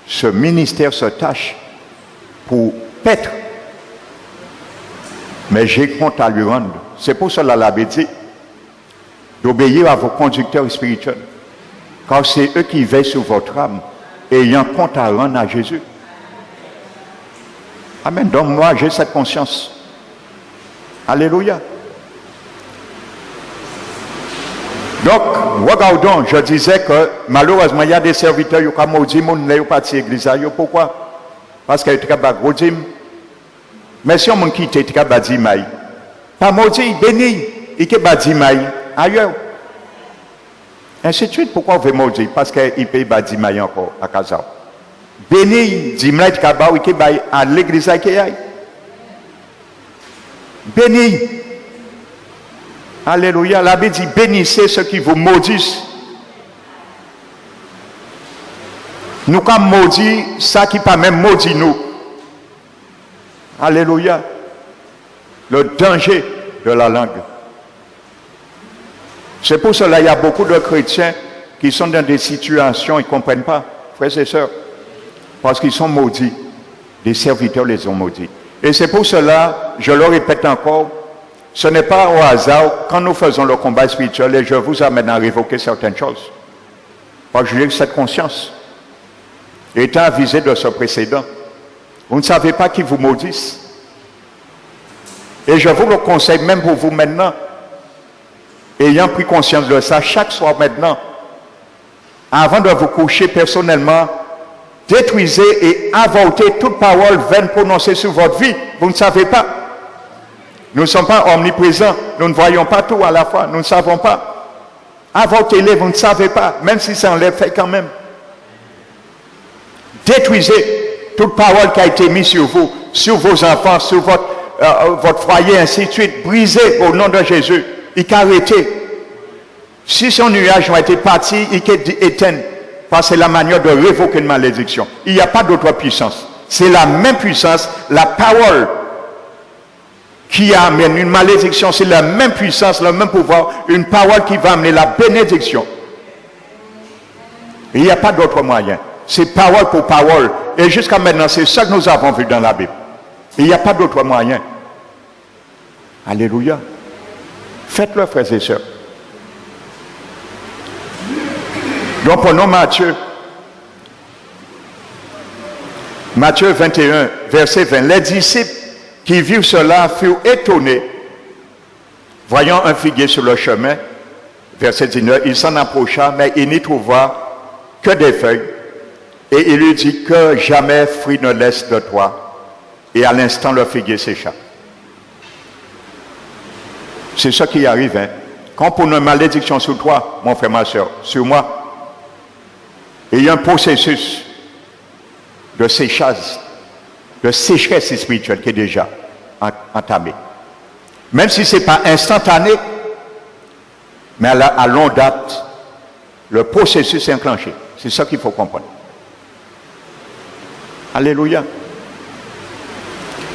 ce ministère, cette tâche pour paître. Mais j'ai compte à lui rendre. C'est pour cela l'abbé dit d'obéir à vos conducteurs spirituels. Car c'est eux qui veillent sur votre âme et ayant compte à rendre à Jésus. Amen. Donc moi, j'ai cette conscience. Alléluia. Donc, regardons, je disais que malheureusement, il y a des serviteurs qui ont maudit, qui n'ont pas de l'église. Pourquoi? Parce qu'ils ont très gros dîmes. Mais si on quitte, ils ont badi maï. Pas maudit, béni, ils ont badi maï ailleurs. Ainsi de suite, pourquoi vous voulez maudire? Parce qu'ils payent badi maï encore à Kazao. Béni, dimla et kabao, ils ont à l'église à Kéaï. Béni. Alléluia. La Bible dit bénissez ceux qui vous maudissent. Nous comme maudit, ça qui pas même maudit nous. Alléluia. Le danger de la langue. C'est pour cela qu'il y a beaucoup de chrétiens qui sont dans des situations, ils ne comprennent pas, frères et sœurs, parce qu'ils sont maudits. Des serviteurs les ont maudits. Et c'est pour cela, je le répète encore, ce n'est pas au hasard quand nous faisons le combat spirituel et je vous amène à révoquer certaines choses. Parce que j'ai cette conscience. Étant avisé de ce précédent, vous ne savez pas qui vous maudissent. Et je vous le conseille même pour vous maintenant, ayant pris conscience de ça chaque soir maintenant, avant de vous coucher personnellement, détruisez et avortez toute parole vaine prononcée sur votre vie. Vous ne savez pas. Nous ne sommes pas omniprésents. Nous ne voyons pas tout à la fois. Nous ne savons pas. Avortez-les, vous ne savez pas. Même si ça enlève fait quand même. Détruisez toute parole qui a été mise sur vous, sur vos enfants, sur votre foyer, ainsi de suite. Brisez au nom de Jésus. Il a arrêté. Si son nuage a été parti, il est éteint. Parce que c'est la manière de révoquer une malédiction. Il n'y a pas d'autre puissance. C'est la même puissance, la parole qui amène une malédiction, c'est la même puissance, le même pouvoir, une parole qui va amener la bénédiction. Il n'y a pas d'autre moyen. C'est parole pour parole. Et jusqu'à maintenant, c'est ça que nous avons vu dans la Bible. Il n'y a pas d'autre moyen. Alléluia. Faites-le, frères et sœurs. Donc, prenons Matthieu. Matthieu 21, verset 20. Les disciples qui virent cela furent étonnés, voyant un figuier sur le chemin. Verset 19. Il s'en approcha, mais il n'y trouva que des feuilles. Et il lui dit que jamais fruit ne laisse de toi. Et à l'instant, le figuier sécha. C'est ça qui arrive. Hein? Quand pour une malédiction sur toi, mon frère, ma soeur, sur moi, il y a un processus de séchage, de sécheresse spirituelle qui est déjà entamé. Même si ce n'est pas instantané, mais à longue date, le processus est enclenché. C'est ça qu'il faut comprendre. Alléluia.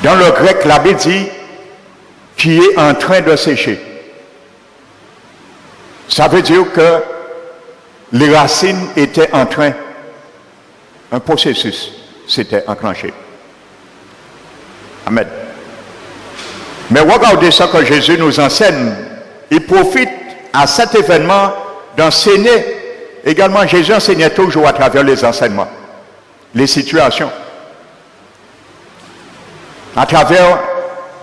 Dans le grec, la Bible dit qui est en train de sécher. Ça veut dire que les racines étaient en train, un processus s'était enclenché. Amen. Mais regardez ça que Jésus nous enseigne. Il profite à cet événement d'enseigner. Également, Jésus enseignait toujours à travers les enseignements, les situations. À travers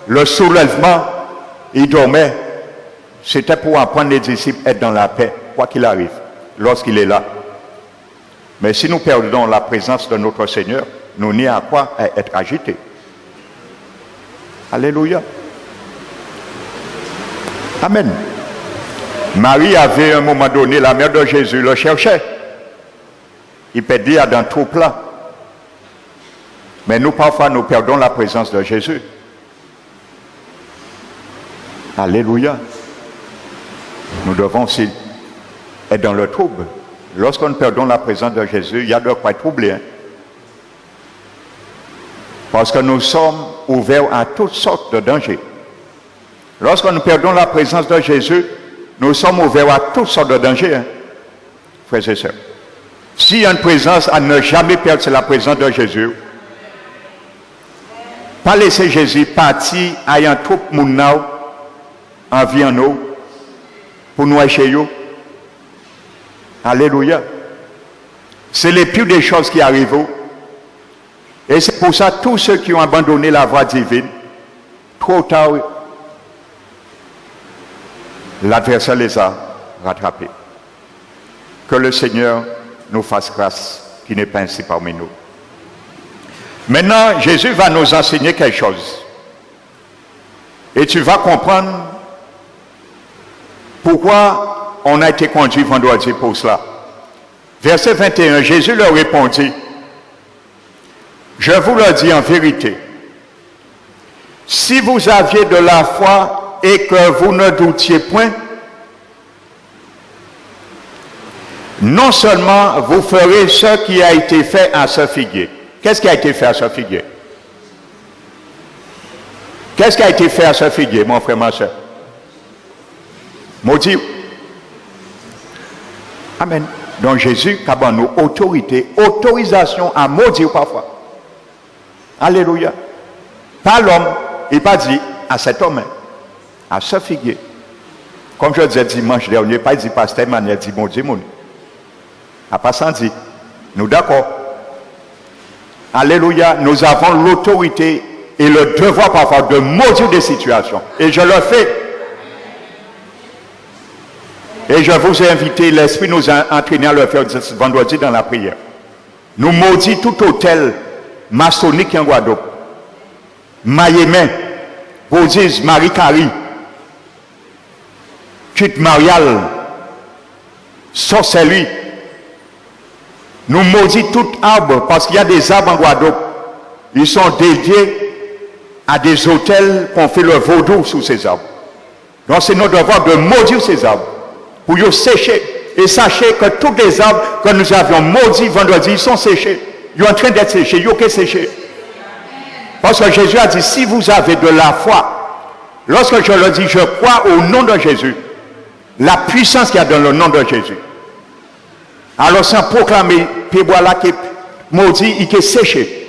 le soulèvement, il dormait. C'était pour apprendre les disciples à être dans la paix, quoi qu'il arrive, lorsqu'il est là. Mais si nous perdons la présence de notre Seigneur, nous n'y a quoi à être agités. Alléluia. Amen. Marie avait à un moment donné, la mère de Jésus le cherchait. Il perdit dans tout plat. Mais nous, parfois, nous perdons la présence de Jésus. Alléluia. Nous devons aussi être dans le trouble. Lorsque nous perdons la présence de Jésus, il y a de quoi être troublé. Hein? Parce que nous sommes ouverts à toutes sortes de dangers. Lorsque nous perdons la présence de Jésus, nous sommes ouverts à toutes sortes de dangers. Hein? Frères et sœurs. S'il y a une présence à ne jamais perdre, c'est la présence de Jésus. Pas laisser Jésus partir ayant trop de monde en vie en nous pour nous chez nous. Alléluia. C'est les pires des choses qui arrivent. Et c'est pour ça tous ceux qui ont abandonné la voie divine, trop tard, l'adversaire les a rattrapés. Que le Seigneur nous fasse grâce, qui n'est pas ainsi parmi nous. Maintenant, Jésus va nous enseigner quelque chose. Et tu vas comprendre pourquoi on a été conduit vendredi pour cela. Verset 21, Jésus leur répondit, « Je vous le dis en vérité, si vous aviez de la foi et que vous ne doutiez point, non seulement vous ferez ce qui a été fait à ce figuier. » Qu'est-ce qui a été fait à ce figuier? Qu'est-ce qui a été fait à ce figuier, mon frère, ma soeur? Maudit. Amen. Donc Jésus a nous autorité, autorisation à maudire parfois. Alléluia. Pas l'homme, il n'a pas dit à cet homme, à ce figuier. Comme je disais dimanche dernier, pas dit pasteur, mais il dit maudit. À pas sans dit. Nous d'accord. Alléluia, nous avons l'autorité et le devoir parfois de maudire des situations. Et je le fais. Et je vous ai invité, l'Esprit nous a entraîné à le faire vendredi dans la prière. Nous maudit tout hôtel maçonnique en Guadeloupe. Maïemen, Bodiz, Marie-Carie, Chute Marial, Sorcellerie. Nous maudit tout arbre, parce qu'il y a des arbres en Guadeloupe. Ils sont dédiés à des hôtels qu'on fait le vaudou sous ces arbres. Donc c'est notre devoir de maudire ces arbres, pour les sécher. Et sachez que tous les arbres que nous avions maudits vendredi, ils sont séchés. Ils sont en train d'être séchés, ils sont séchés. Parce que Jésus a dit, si vous avez de la foi Lorsque je leur dis, je crois au nom de Jésus, la puissance qu'il y a dans le nom de Jésus. Alors sans proclamer, pébois là qui maudit, il est séché.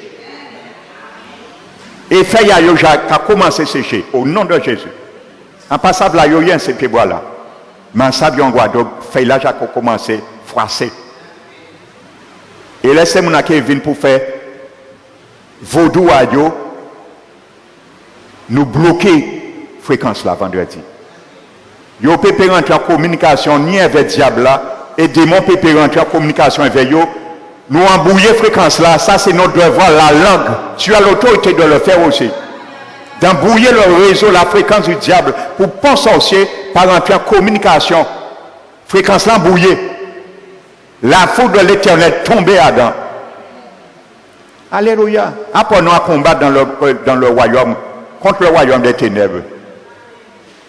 Et fait, il a commencé à sécher au nom de Jésus. En passant là, il y a rien, ces pébois là. Mais en savion Guadeloupe, fait là, j'ai commencé à froisser. Et laissez-moi qui viennent pour faire vaudou à Dieu, nous bloquer fréquence là vendredi. Yo peut rentrer en communication ni avec diable là et démon peut rentrer en communication avec yo. Nous embrouiller fréquence là, ça c'est notre devoir, la langue. Tu as l'autorité de le faire aussi. D'embrouiller le réseau, la fréquence du diable pour pas sorcier par rentrer en communication. Fréquence là embrouillée. La foudre de l'Éternel tombée à dedans. Alléluia. Apprenons à combattre dans le royaume, contre le royaume des ténèbres.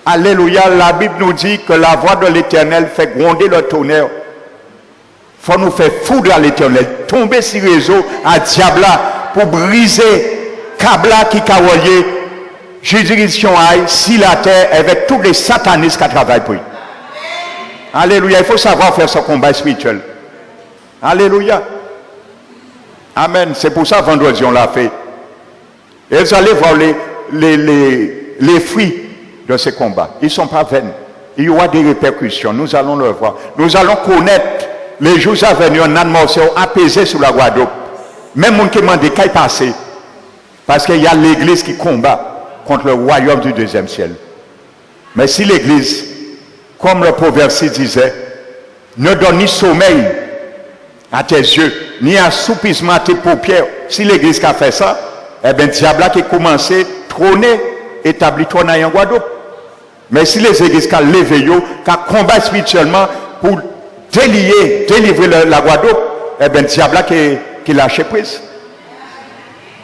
Alléluia. La Bible nous dit que la voix de l'Éternel fait gronder le tonnerre. Il faut nous faire foudre à l'Éternel, tomber sur le réseau à diable pour briser câble qui a relié juridiction si la terre avec tous les satanistes qui travaillent pour lui. Alléluia. Il faut savoir faire ce combat spirituel. Alléluia. Amen. C'est pour ça vendredi on l'a fait. Et vous allez voir les fruits de ces combats. Ils ne sont pas vains. Il y aura des répercussions. Nous allons le voir. Nous allons connaître les jours à venir en atmosphère apaisée sur la Guadeloupe. Même mon qui m'a dit qu'il passé. Parce qu'il y a l'église qui combat contre le royaume du deuxième ciel. Mais si l'église, comme le proverbe disait, ne donne ni sommeil à tes yeux, ni assoupissement à tes paupières, si l'église qui a fait ça, eh bien, le diable qui a commencé à trôner, établi trône en Guadeloupe. Mais si les églises qui ont levé, qui ont combattu spirituellement pour délivrer la Guadeloupe, eh bien, le diable qui a lâché prise.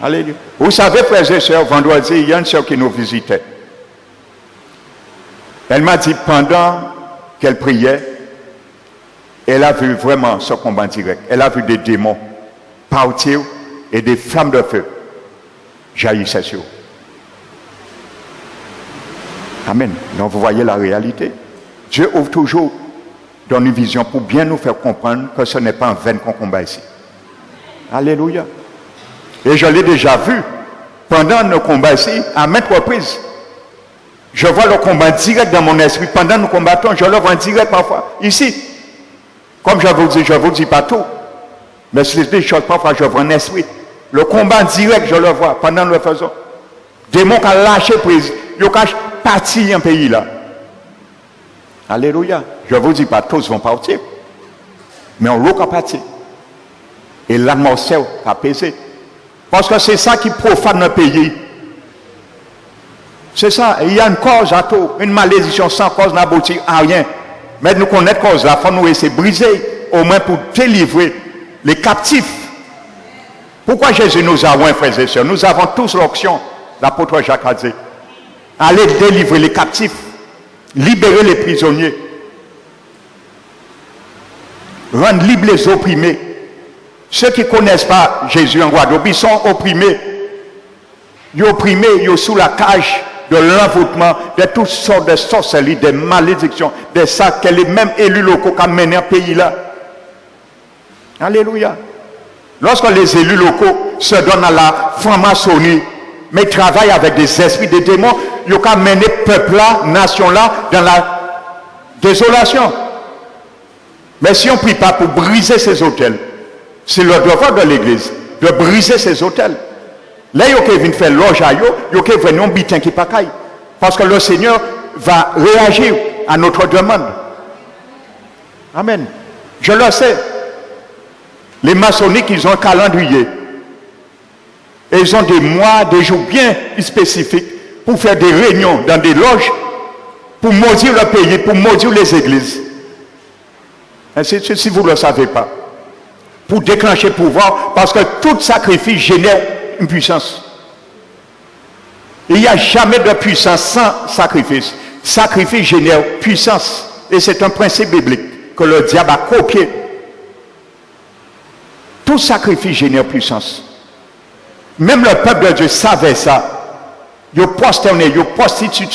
Alléluia. Vous savez, frères et sœurs, vendredi, il y a une sœur qui nous visitait. Elle m'a dit, pendant qu'elle priait, elle a vu vraiment ce combat direct. Elle a vu des démons partir et des flammes de feu jaillissaient sur eux. Amen. Donc vous voyez la réalité. Dieu ouvre toujours dans une vision pour bien nous faire comprendre que ce n'est pas en vain qu'on combat ici. Alléluia. Et je l'ai déjà vu pendant nos combats ici, à maintes reprises. Je vois le combat direct dans mon esprit. Pendant nos combattons, je le vois en direct parfois. Ici. Comme je vous dis pas tout. Mais c'est des choses parfois, je vois en esprit. Le combat direct, je le vois pendant nous le faisons. Démons qui ont lâché prise. Ils ont parti un pays là. Alléluia. Je vous dis pas tous vont partir. Mais on l'a parti. Et l'atmosphère a apaisé. Parce que c'est ça qui profane le pays. C'est ça. Il y a une cause à tout. Une malédiction sans cause n'aboutit à rien. Mais nous connaissons cause là. Il faut nous essayer de briser. Au moins pour délivrer les captifs. Pourquoi Jésus nous a oint, frères et sœurs? Nous avons tous l'option. L'apôtre Jacques a dit. Aller délivrer les captifs. Libérer les prisonniers. Rendre libres les opprimés. Ceux qui ne connaissent pas Jésus en Guadeloupe, ils sont opprimés. Ils sont opprimés, ils sont sous la cage de l'envoûtement, de toutes sortes de sorcelleries, de malédictions, de ça que les mêmes élus locaux qui ont mené un pays là. Alléluia. Lorsque les élus locaux se donnent à la franc-maçonnerie, mais travaillent avec des esprits, des démons, ils ont mené peuple là, nation là, dans la désolation. Mais si on ne prie pas pour briser ces hôtels, c'est le devoir de l'Église de briser ces hôtels. Là, il y a qui viennent faire loge à eux, il y a qui viennent un bitin qui pas caille. Parce que le Seigneur va réagir à notre demande. Amen. Je le sais. Les maçonniques, ils ont un calendrier. Et ils ont des mois, des jours bien spécifiques pour faire des réunions dans des loges, pour maudire le pays, pour maudire les églises. Et si vous ne le savez pas. Pour déclencher le pouvoir, parce que tout sacrifice génère une puissance. Il n'y a jamais de puissance sans sacrifice. Sacrifice génère puissance. Et c'est un principe biblique que le diable a copié. Tout sacrifice génère puissance. Même le peuple de Dieu savait ça. Ils prosterné, ils prostitué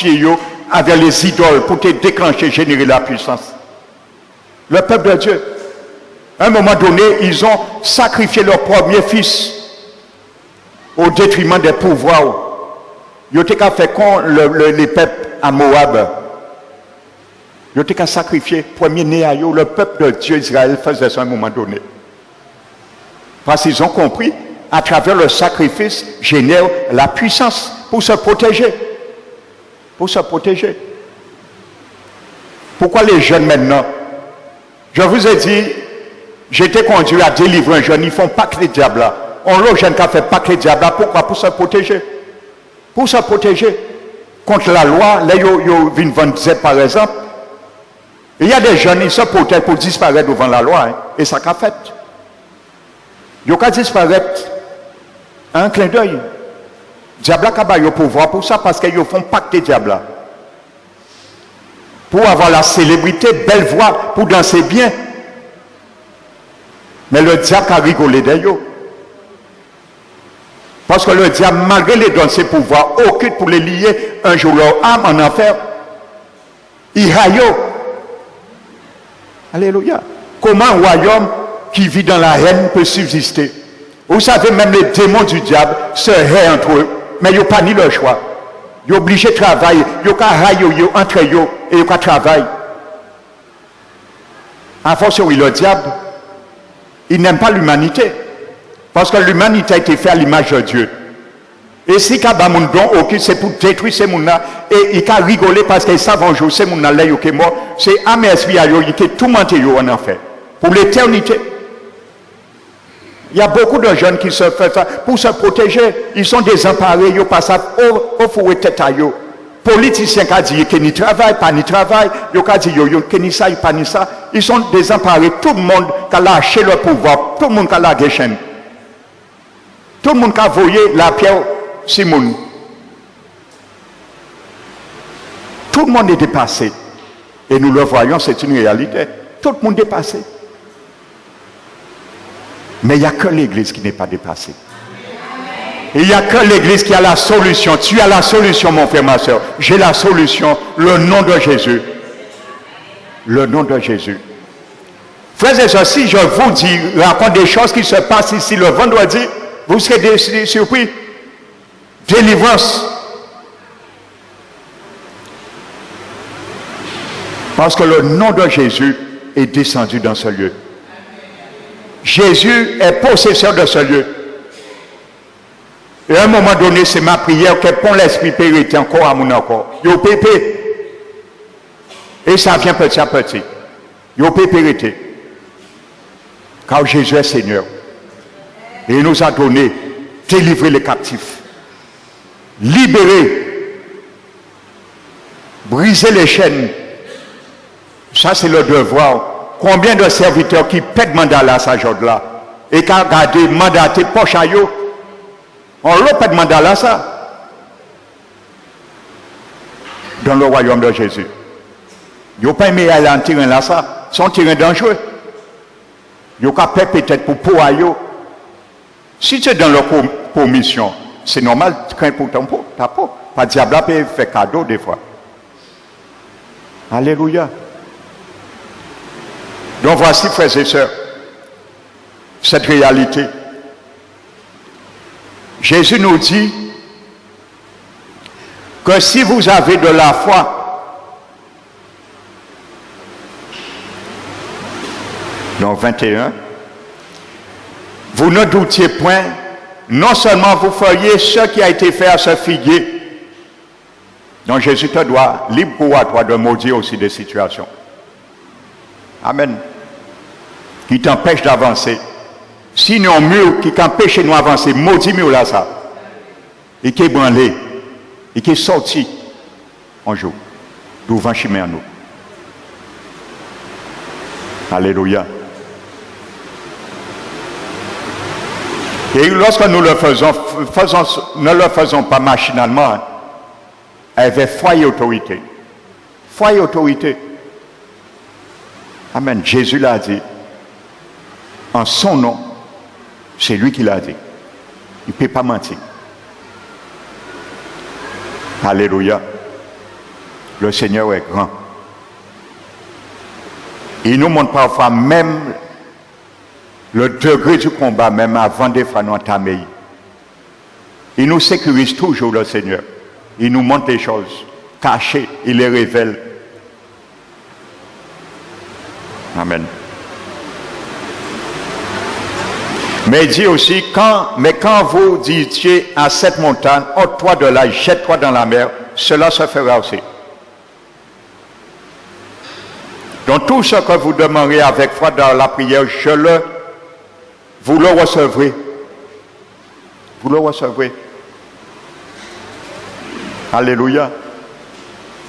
avec les idoles pour te déclencher, générer la puissance. Le peuple de Dieu, à un moment donné, ils ont sacrifié leur premier fils au détriment des pouvoirs. Ils ont fait con les peuples à Moab. Ils ont sacrifié premier né à eux. Le peuple de Dieu Israël faisait ça à un moment donné. Parce qu'ils ont compris, à travers le sacrifice, génère la puissance pour se protéger. Pour se protéger. Pourquoi les jeunes maintenant? Je vous ai dit, j'étais conduit à délivrer un jeune, ils font pas que les diables là. On l'a jeune qui a fait pas que les diables là. Pourquoi? Pour se protéger. Pour se protéger contre la loi. Là, ils viennent vendre par exemple. Il y a des jeunes, ils se protègent pour disparaître devant la loi. Hein, et ça qu'a fait. Ils ont qu'à disparaître à un clin d'œil. Diable a eu pouvoir pour ça parce qu'ils font pacte des diables. Pour avoir la célébrité, belle voix, pour danser bien. Mais le diable a rigolé d'eux. Parce que le diable, malgré les dons de ses pouvoirs, occupe pour les lier un jour leur âme en enfer. Il raille. Alléluia. Comment un royaume qui vit dans la haine peut subsister? Vous savez, même les démons du diable se haient entre eux, mais ils n'ont pas ni le choix. Ils sont obligés de travailler, ils ont qu'à railler entre eux et ils ont qu'à travailler. En force, oui, le diable, il n'aime pas l'humanité. Parce que l'humanité a été faite à l'image de Dieu. Et si il y a un don, c'est pour détruire ces gens-là. Et il a rigolé parce qu'ils savent un jour, ces gens-là, qui sont morts, c'est un esprit qui est tout menté en enfer. Pour l'éternité. Il y a beaucoup de jeunes qui se font ça pour se protéger. Ils sont désemparés, ils passent au fourré tête à eux. Politiciens qui disent qu'ils n'y travaillent, pas ni travail, ils disent qu'ils n'y ça, pas ni ça. Ils sont désemparés. Tout le monde qui a lâché le pouvoir, tout le monde qui a lâché la chaîne. Tout le monde qui a voyé la pierre Simone. Tout le monde est dépassé. Et nous le voyons, c'est une réalité. Tout le monde est dépassé. Mais il n'y a que l'Église qui n'est pas dépassée. Et il n'y a que l'Église qui a la solution. Tu as la solution, mon frère, ma soeur. J'ai la solution. Le nom de Jésus. Le nom de Jésus. Frères et sœurs, si je vous dis, raconte des choses qui se passent ici le vendredi, vous serez surpris. Délivrance. Parce que le nom de Jésus est descendu dans ce lieu. Jésus est possesseur de ce lieu. Et à un moment donné, c'est ma prière que pour l'esprit périté encore à mon corps. Yo pépé. Et ça vient petit à petit. Yo pépé. Car Jésus est Seigneur. Et il nous a donné délivrer les captifs. Libérer. Briser les chaînes. Ça, c'est le devoir. Combien de serviteurs qui paient mandat là, ça jour-là, et qui ont gardé mandaté poche à eux, on l'a pas de mandat là, ça. Dans le royaume de Jésus. Ils n'ont pas aimé aller en terrain là, ça. C'est un terrain dangereux. Ils ont qu'à payer peut-être pour à eux. Si tu es dans leur commission, c'est normal, tu crains pour ta peau. Pas diable peut faire cadeau des fois. Alléluia. Donc voici, frères et sœurs, cette réalité. Jésus nous dit que si vous avez de la foi, dans 21, vous ne doutiez point, non seulement vous feriez ce qui a été fait à ce figuier, donc Jésus te doit, libre à toi de maudire aussi des situations. Amen. Qui t'empêche d'avancer. Sinon, un mur qui t'empêche de nous avancer, maudit mur là ça. Et qui est branlé. Et qui est sorti un jour. Devant chemin à nous. Alléluia. Et lorsque nous le faisons, ne le faisons pas machinalement, avec foi et autorité. Foi et autorité. Amen. Jésus l'a dit. En son nom, c'est lui qui l'a dit. Il ne peut pas mentir. Alléluia. Le Seigneur est grand. Il nous montre parfois même le degré du combat, même avant des fois nous entamer. Il nous sécurise toujours, le Seigneur. Il nous montre les choses cachées, il les révèle. Amen. Mais il dit aussi, quand vous disiez à cette montagne, ôte-toi de là, jette-toi dans la mer, cela se fera aussi. Donc tout ce que vous demanderez avec foi dans la prière, vous le recevrez. Vous le recevrez. Alléluia.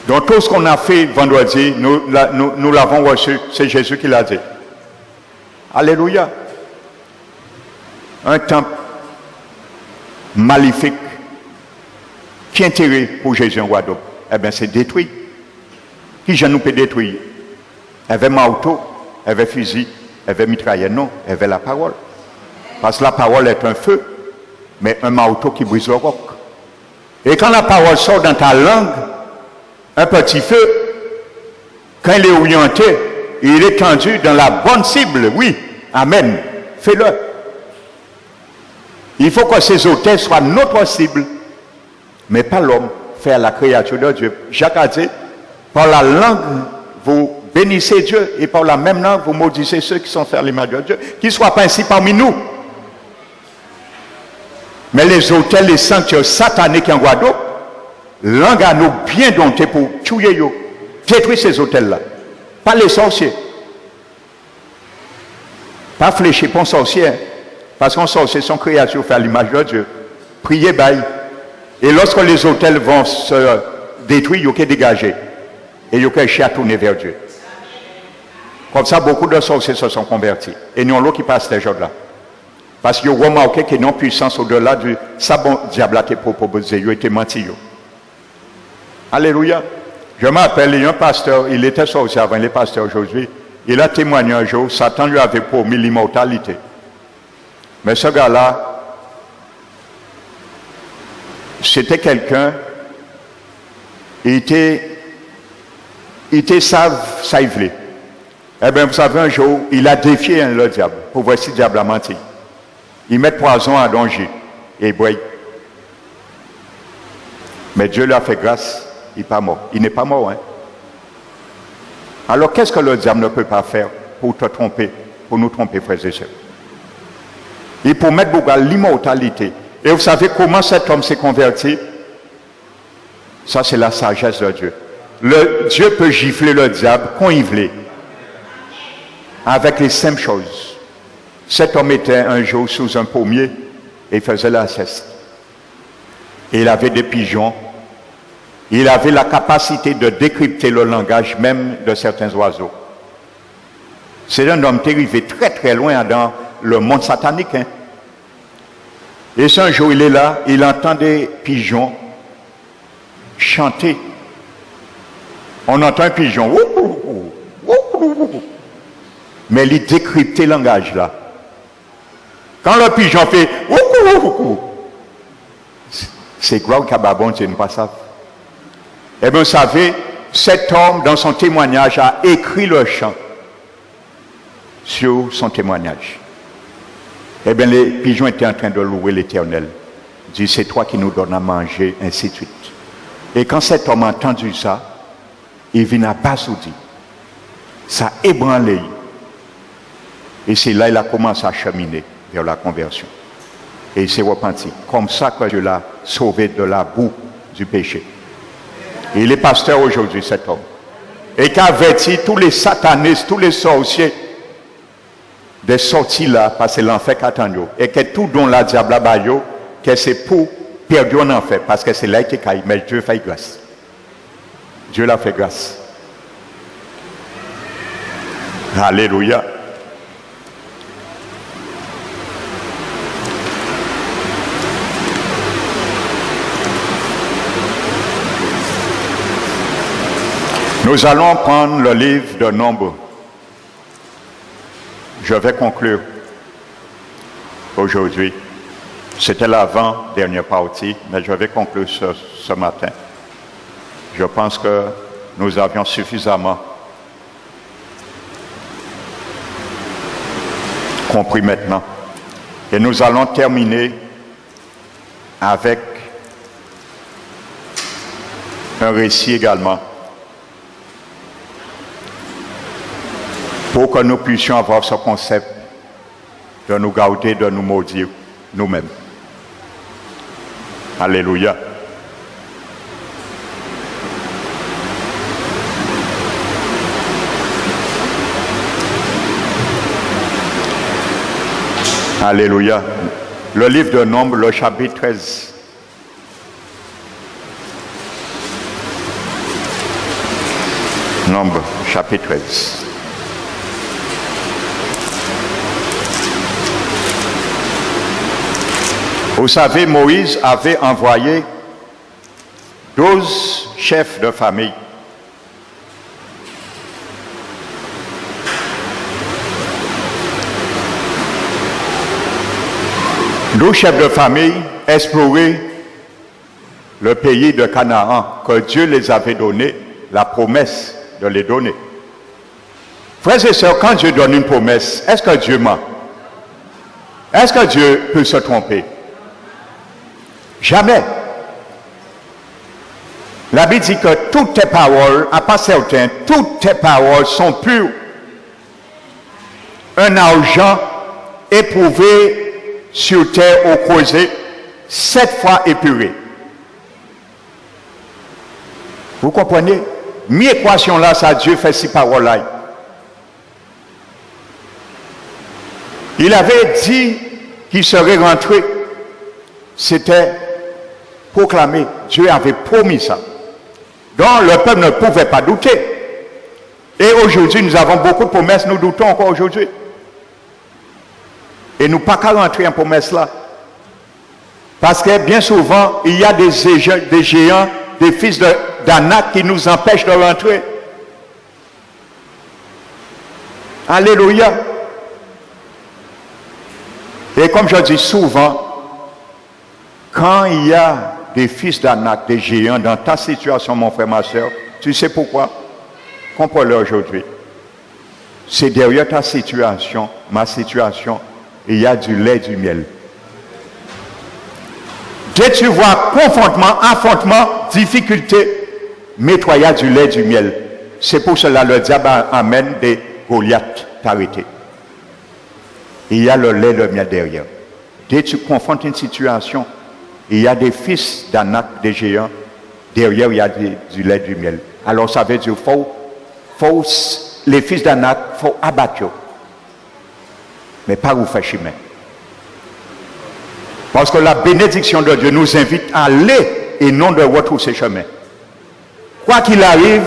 Donc tout ce qu'on a fait vendredi, nous l'avons reçu. C'est Jésus qui l'a dit. Alléluia. Un temple maléfique qui est intérêt pour Jésus en Guadeloupe. Eh bien, c'est détruit. Qui je nous peut détruire? Il y avait marteau, il y avait fusil, il y avait mitraillette. Non, il y avait la parole. Parce que la parole est un feu, mais un marteau qui brise le roc. Et quand la parole sort dans ta langue, un petit feu, quand il est orienté, il est tendu dans la bonne cible. Oui, amen. Fais-le. Il faut que ces autels soient notre cible, mais pas l'homme, faire la créature de Dieu. Jacques a dit, par la langue, vous bénissez Dieu, et par la même langue, vous maudissez ceux qui sont faits à l'image de Dieu, qu'ils ne soient pas ainsi parmi nous. Mais les autels, les sanctuaires sataniques en Guadeloupe, langue à nous bien dompter pour tuer, détruire ces autels-là. Pas les sorciers. Pas fléchir pour un sorcier. Parce qu'un sorcier, son créature fait à l'image de Dieu. Priez, bail. Et lorsque les autels vont se détruire, il y a qu'à dégager. Et il y a qu'à tourner vers Dieu. Comme ça, beaucoup de sorciers se sont convertis. Et nous, l'autre qui passe ces jours-là. Parce qu'ils ont remarqué qu'ils n'ont puissance au-delà du sabon diable qui est proposé. Ils ont été mentis. Alléluia. Je me rappelle, il y a un pasteur, il était sorcier avant, il est pasteur aujourd'hui. Il a témoigné un jour, Satan lui avait promis l'immortalité. Mais ce gars-là, c'était quelqu'un, il était savelé. Eh bien, vous savez, un jour, il a défié le diable, pour voir si le diable a menti. Il met poison à danger, et il boit. Mais Dieu lui a fait grâce, il n'est pas mort. Il n'est pas mort, hein. Alors, qu'est-ce que le diable ne peut pas faire pour te tromper, pour nous tromper, frères et sœurs? Il peut mettre beaucoup à l'immortalité. Et vous savez comment cet homme s'est converti? Ça, c'est la sagesse de Dieu. Dieu peut gifler le diable quand il veut. Avec les simples choses. Cet homme était un jour sous un pommier et faisait la sieste. Et il avait des pigeons. Il avait la capacité de décrypter le langage même de certains oiseaux. C'est un homme qui est arrivé très très loin dans le monde satanique. Hein. Et ce jour, il est là, il entend des pigeons chanter. On entend un pigeon. Mais il décrypte le langage là. Quand le pigeon fait c'est quoi le cababon, c'est pas ça. Eh bien, vous savez, cet homme, dans son témoignage, a écrit le chant sur son témoignage. Eh bien, les pigeons étaient en train de louer l'Éternel. Il dit, c'est toi qui nous donnes à manger, ainsi de suite. Et quand cet homme a entendu ça, il vient à Basoudi. Ça a ébranlé. Et c'est là qu'il a commencé à cheminer vers la conversion. Et il s'est repenti. Comme ça que Dieu l'a sauvé de la boue du péché. Et il est pasteur aujourd'hui, cet homme. Et qui avertit tous les satanistes, tous les sorciers des sorties là, parce que l'enfer qu'attend. Et que tout don la diable à bayo, que c'est pour perdre en enfer, parce que c'est là qui caille. Mais Dieu fait grâce. Dieu l'a fait grâce. Alléluia. Nous allons prendre le livre de Nombres. Je vais conclure aujourd'hui. C'était l'avant-dernière partie, mais je vais conclure ce matin. Je pense que nous avions suffisamment compris maintenant. Et nous allons terminer avec un récit également pour que nous puissions avoir ce concept de nous garder, de nous maudire nous-mêmes. Alléluia. Alléluia. Le livre de Nombres, le chapitre 13. Nombres, chapitre 13. Vous savez, Moïse avait envoyé 12 chefs de famille. Nos chefs de famille exploraient le pays de Canaan que Dieu les avait donné, la promesse de les donner. Frères et sœurs, quand Dieu donne une promesse, est-ce que Dieu ment? Est-ce que Dieu peut se tromper? Jamais. La Bible dit que toutes tes paroles, à part certaines, toutes tes paroles sont pures. Un argent éprouvé sur terre au creusé, 7 fois épuré. Vous comprenez? Mi-équation là, ça Dieu fait 6 paroles là. Il avait dit qu'il serait rentré. C'était proclamé. Dieu avait promis ça. Donc le peuple ne pouvait pas douter. Et aujourd'hui, nous avons beaucoup de promesses, nous doutons encore aujourd'hui. Et nous pas qu'à rentrer en promesse là. Parce que bien souvent, il y a des géants, des fils d'Anak qui nous empêchent de rentrer. Alléluia. Et comme je dis souvent, quand il y a des fils d'Anak, des géants dans ta situation, mon frère, ma soeur, tu sais pourquoi? Comprends-le aujourd'hui. C'est derrière ta situation, ma situation, il y a du lait, du miel. Dès que tu vois confrontement, affrontement, difficulté, mets-toi, il y a du lait, du miel. C'est pour cela que le diable amène des Goliaths t'arrêter. Il y a le lait, le miel derrière. Dès que tu confrontes une situation, il y a des fils d'Anak, des géants. Derrière, il y a du lait, du miel. Alors ça veut dire les fils d'Anak, il faut abattre. Mais pas où faire chemin. Parce que la bénédiction de Dieu nous invite à aller et non de retrousser chemin. Quoi qu'il arrive,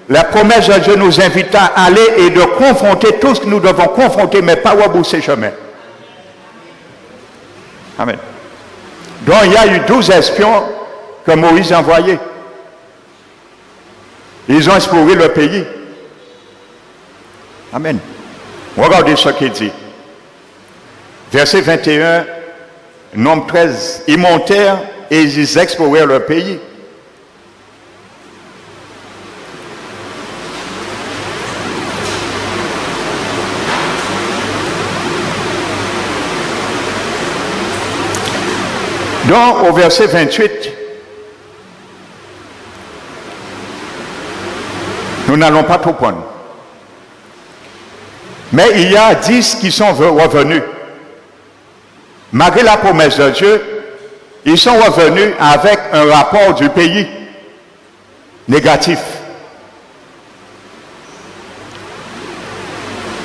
la promesse de Dieu nous invite à aller et de confronter tout ce que nous devons confronter, mais pas repousser chemin. Amen. Donc il y a eu 12 espions que Moïse a envoyés. Ils ont exploré le pays. Amen. Regardez ce qu'il dit. Verset 21, Nombre 13. Ils montèrent et ils explorèrent le pays. Donc, au verset 28, nous n'allons pas tout prendre. Mais il y a 10 qui sont revenus. Malgré la promesse de Dieu, ils sont revenus avec un rapport du pays négatif.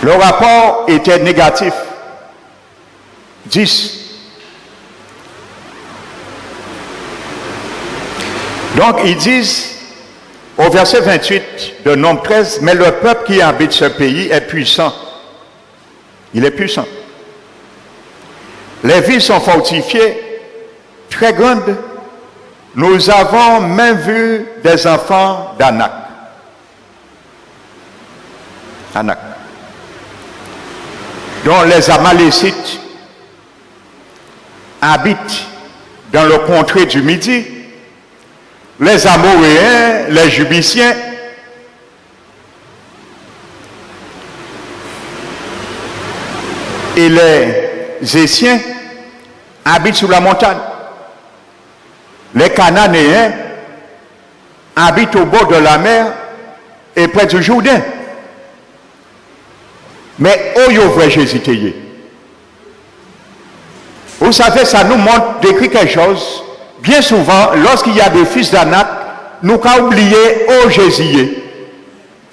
Le rapport était négatif. 10. Donc, ils disent, au verset 28 de Nombre 13, mais le peuple qui habite ce pays est puissant. Il est puissant. Les villes sont fortifiées, très grandes. Nous avons même vu des enfants d'Anak. Anak. Dont les Amalécites habitent dans le contrée du Midi. les Amoréens, les Jubiciens, et les Étiens habitent sur la montagne. Les Cananéens habitent au bord de la mer et près du Jourdain. Mais où est vrai Jésus? Vous savez, ça nous montre d'écrire quelque chose. Bien souvent, lorsqu'il y a des fils d'Anak, nous avons oublié où Jésus.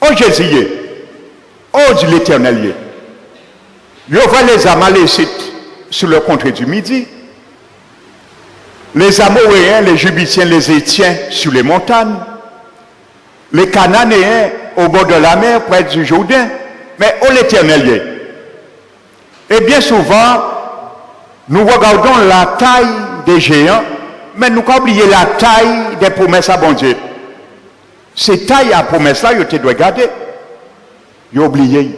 Où Jésus? Où dit l'Éternel? Il y aura les Amalécites sur le contrée du Midi, les Amoréens, les Jubiciens, les Étiens sur les montagnes, les Cananéens au bord de la mer, près du Jourdain, mais où l'Éternel? Et bien souvent, nous regardons la taille des géants, mais nous avons oublié la taille des promesses à bon Dieu. Ces tailles à promesses-là, tu dois garder. Ils ont oublié.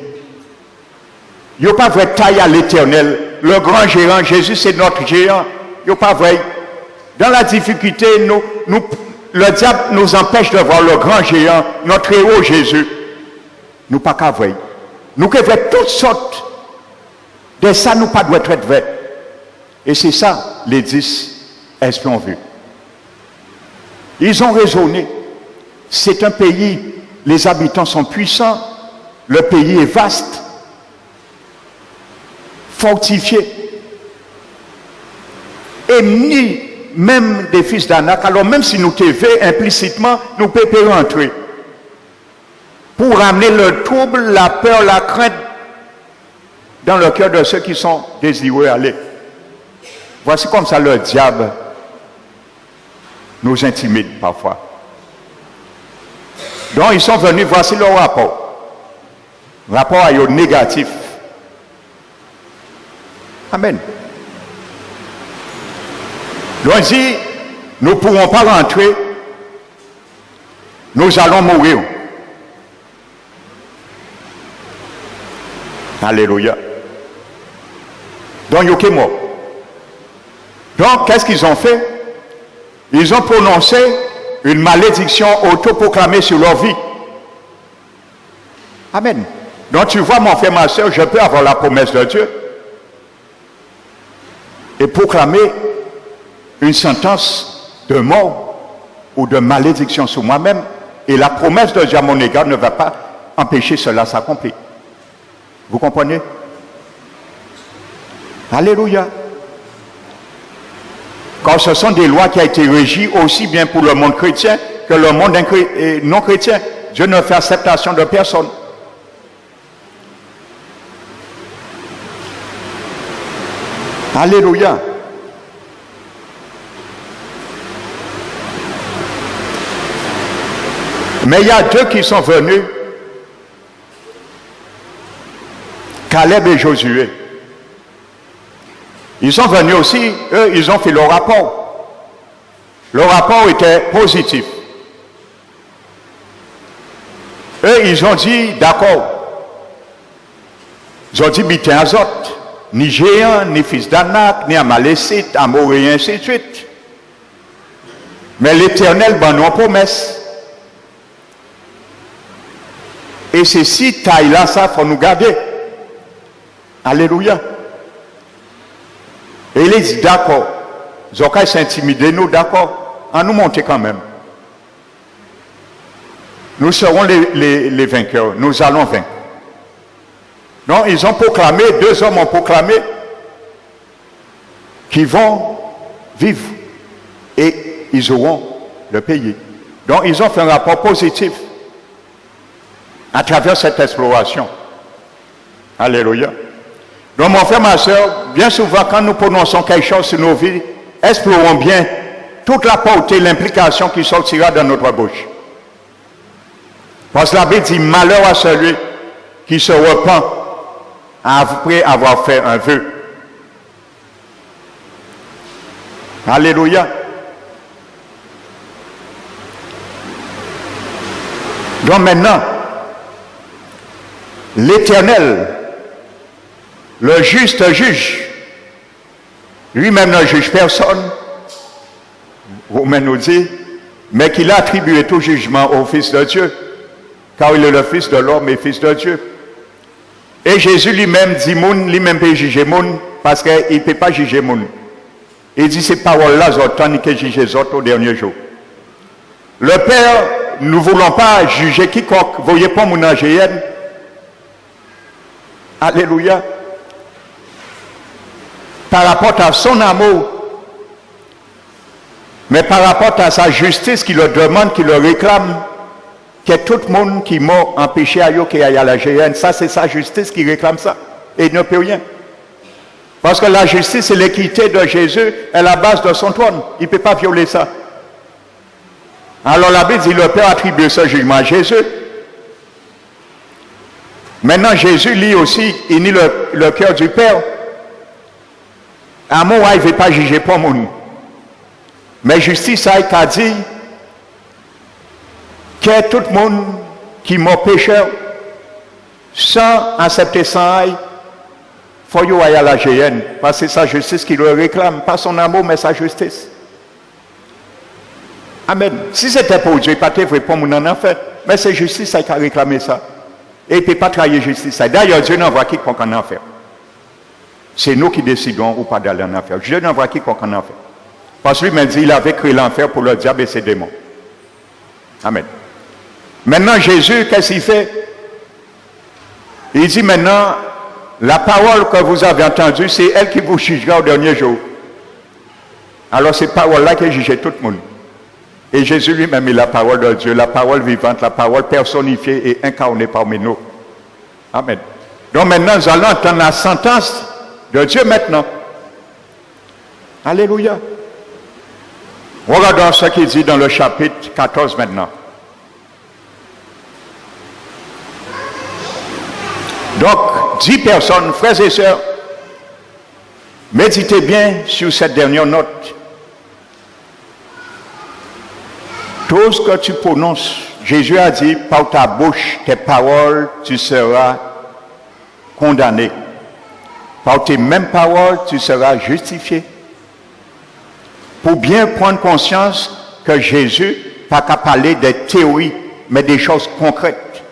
Il n'y a pas vrai taille à l'Éternel. Le grand géant, Jésus, c'est notre géant. Il n'y a pas vrai. Dans la difficulté, le diable nous empêche de voir le grand géant, notre héros Jésus. Nous pas qu'à vrai. Nous que vrai toutes sortes de ça, nous pas doit être vrai. Et c'est ça, les 10 espions vus. Ils ont raisonné. C'est un pays, les habitants sont puissants, le pays est vaste, fortifié. Et ni même des fils d'Anak, alors même si nous t'avons implicitement, nous pouvons rentrer. Pour amener le trouble, la peur, la crainte dans le cœur de ceux qui sont désireux d'aller. Voici comme ça le diable nous intimide parfois. Donc ils sont venus, voici leur rapport. Rapport à eux négatif. Amen. Donc il dit, nous ne pourrons pas rentrer, nous allons mourir. Alléluia. Donc, il y a mort. Donc, qu'est-ce qu'ils ont fait? Ils ont prononcé une malédiction autoproclamée sur leur vie. Amen. Donc, tu vois, mon frère, ma soeur, je peux avoir la promesse de Dieu et proclamer une sentence de mort ou de malédiction sur moi-même, et la promesse de Dieu à mon égard ne va pas empêcher cela de s'accomplir. Vous comprenez? Alléluia. Car ce sont des lois qui ont été régies aussi bien pour le monde chrétien que le monde non chrétien. Dieu ne fait acceptation de personne. Alléluia. Mais il y a deux qui sont venus, Caleb et Josué. Ils sont venus aussi, eux, ils ont fait leur rapport. Leur rapport était positif. Eux, ils ont dit, d'accord. Ils ont dit, bité Azot, ni géant, ni fils d'Anak, ni Amalécite, Amoréen, ainsi de suite. Mais l'Éternel, ben non, promesse. Et ces six tailles-là, ça, il faut nous garder. Alléluia. Et il dit, d'accord, Zokai s'intimider nous, d'accord, en nous monter quand même. Nous serons les vainqueurs, nous allons vaincre. Donc, ils ont proclamé, deux hommes ont proclamé qu'ils vont vivre et ils auront le pays. Donc, ils ont fait un rapport positif à travers cette exploration. Alléluia. Donc, mon frère, ma soeur, bien souvent, quand nous prononçons quelque chose sur nos vies, explorons bien toute la portée, l'implication qui sortira de notre bouche. Parce que la Bible dit, malheur à celui qui se repent après avoir fait un vœu. Alléluia. Donc maintenant, l'Éternel, le juste juge, lui-même ne juge personne. Romains nous dit, mais qu'il a attribué tout jugement au Fils de Dieu, car il est le Fils de l'homme et Fils de Dieu. Et Jésus lui-même dit, moun, lui-même peut juger moun, parce qu'il ne peut pas juger moun. Il dit ces paroles-là, j'entends que juger les autres au dernier jour. Le Père, nous ne voulons pas juger quiconque, voyez pas mon angéenne. Alléluia. Par rapport à son amour, mais par rapport à sa justice qui le demande, qui le réclame, que tout le monde qui mort en péché à qui aille à la GN, ça c'est sa justice qui réclame ça. Et il ne peut rien. Parce que la justice et l'équité de Jésus est la base de son trône. Il ne peut pas violer ça. Alors la Bible dit, le Père attribue ce jugement à Jésus. Maintenant Jésus lit aussi, il nie le cœur du Père. Amour, il ne veut pas juger pour monde. Mais justice, il a dit que tout le monde qui est pécheur, sans accepter ça, il faut y aller à la GN. Parce que c'est sa justice qui le réclame. Pas son amour, mais sa justice. Amen. Si c'était pour Dieu, il ne peut pas répondre mon enfer. Mais c'est justice qui a réclamé ça. Et il ne peut pas trahir justice. D'ailleurs, Dieu n'envoie quiconque en enfer. C'est nous qui décidons ou pas d'aller en enfer. Dieu n'envoie quiconque en enfer. Parce que lui m'a dit, il avait créé l'enfer pour le diable et ses démons. Amen. Maintenant, Jésus, qu'est-ce qu'il fait? Il dit maintenant, la parole que vous avez entendue, c'est elle qui vous jugera au dernier jour. Alors, cette parole-là qui jugeait tout le monde. Et Jésus lui-même est la parole de Dieu, la parole vivante, la parole personnifiée et incarnée parmi nous. Amen. Donc maintenant, nous allons entendre la sentence de Dieu maintenant. Alléluia. Regardons ce qu'il dit dans le chapitre 14 maintenant. Donc, 10 personnes, frères et sœurs, méditez bien sur cette dernière note. Tout ce que tu prononces, Jésus a dit, par ta bouche, tes paroles, tu seras condamné. Par tes mêmes paroles, tu seras justifié. Pour bien prendre conscience que Jésus n'a pas qu'à parler des théories, mais des choses concrètes.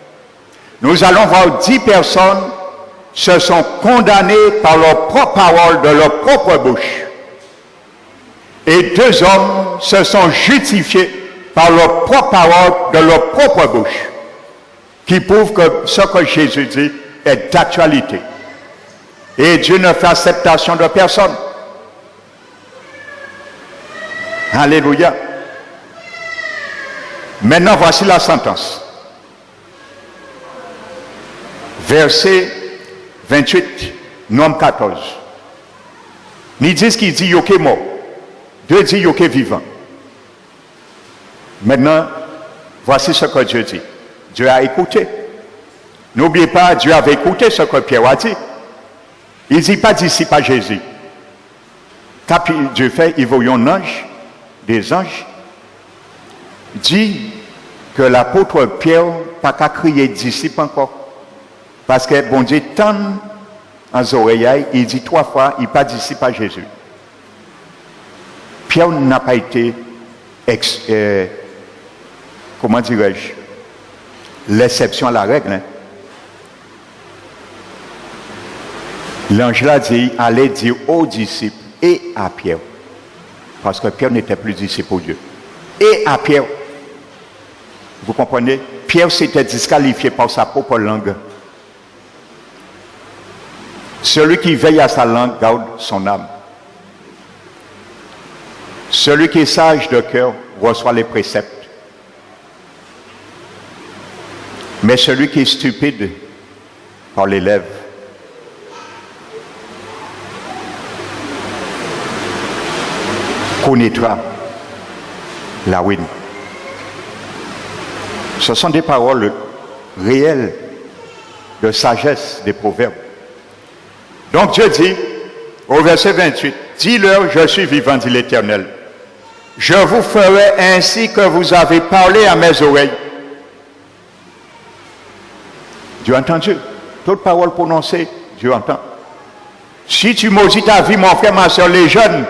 Nous allons voir 10 personnes se sont condamnées par leurs propres paroles de leur propre bouche. Et 2 hommes se sont justifiés par leurs propres paroles de leur propre bouche. Qui prouvent que ce que Jésus dit est d'actualité. Et Dieu ne fait acceptation de personne. Alléluia. Maintenant, voici la sentence. Verset 28, Nom 14. Ni disent qu'il dit yoke mort. 2 dit yoke vivant. Maintenant, voici ce que Dieu dit. Dieu a écouté. N'oubliez pas, Dieu avait écouté ce que Pierre a dit. Il ne dit pas d'ici pas Jésus. Quand Dieu fait, il voit un ange, des anges, dit que l'apôtre Pierre n'a pas crié disciple encore. Parce que bon Dieu tend en oreilles, il dit 3 fois, il n'a pas disciple à Jésus. Pierre n'a pas été, comment dirais-je, l'exception à la règle. Hein? L'ange l'a dit, allez dire aux disciples et à Pierre. Parce que Pierre n'était plus disciple pour Dieu. Et à Pierre. Vous comprenez? Pierre s'était disqualifié par sa propre langue. Celui qui veille à sa langue garde son âme. Celui qui est sage de cœur reçoit les préceptes. Mais celui qui est stupide par les lèvres connaîtra la ruine. Ce sont des paroles réelles de sagesse des proverbes. Donc Dieu dit, au verset 28, « Dis-leur, je suis vivant, dit l'Éternel. Je vous ferai ainsi que vous avez parlé à mes oreilles. » Dieu a entendu. Toute parole prononcée, Dieu entend. Si tu maudis ta vie, mon frère, ma soeur, les jeunes,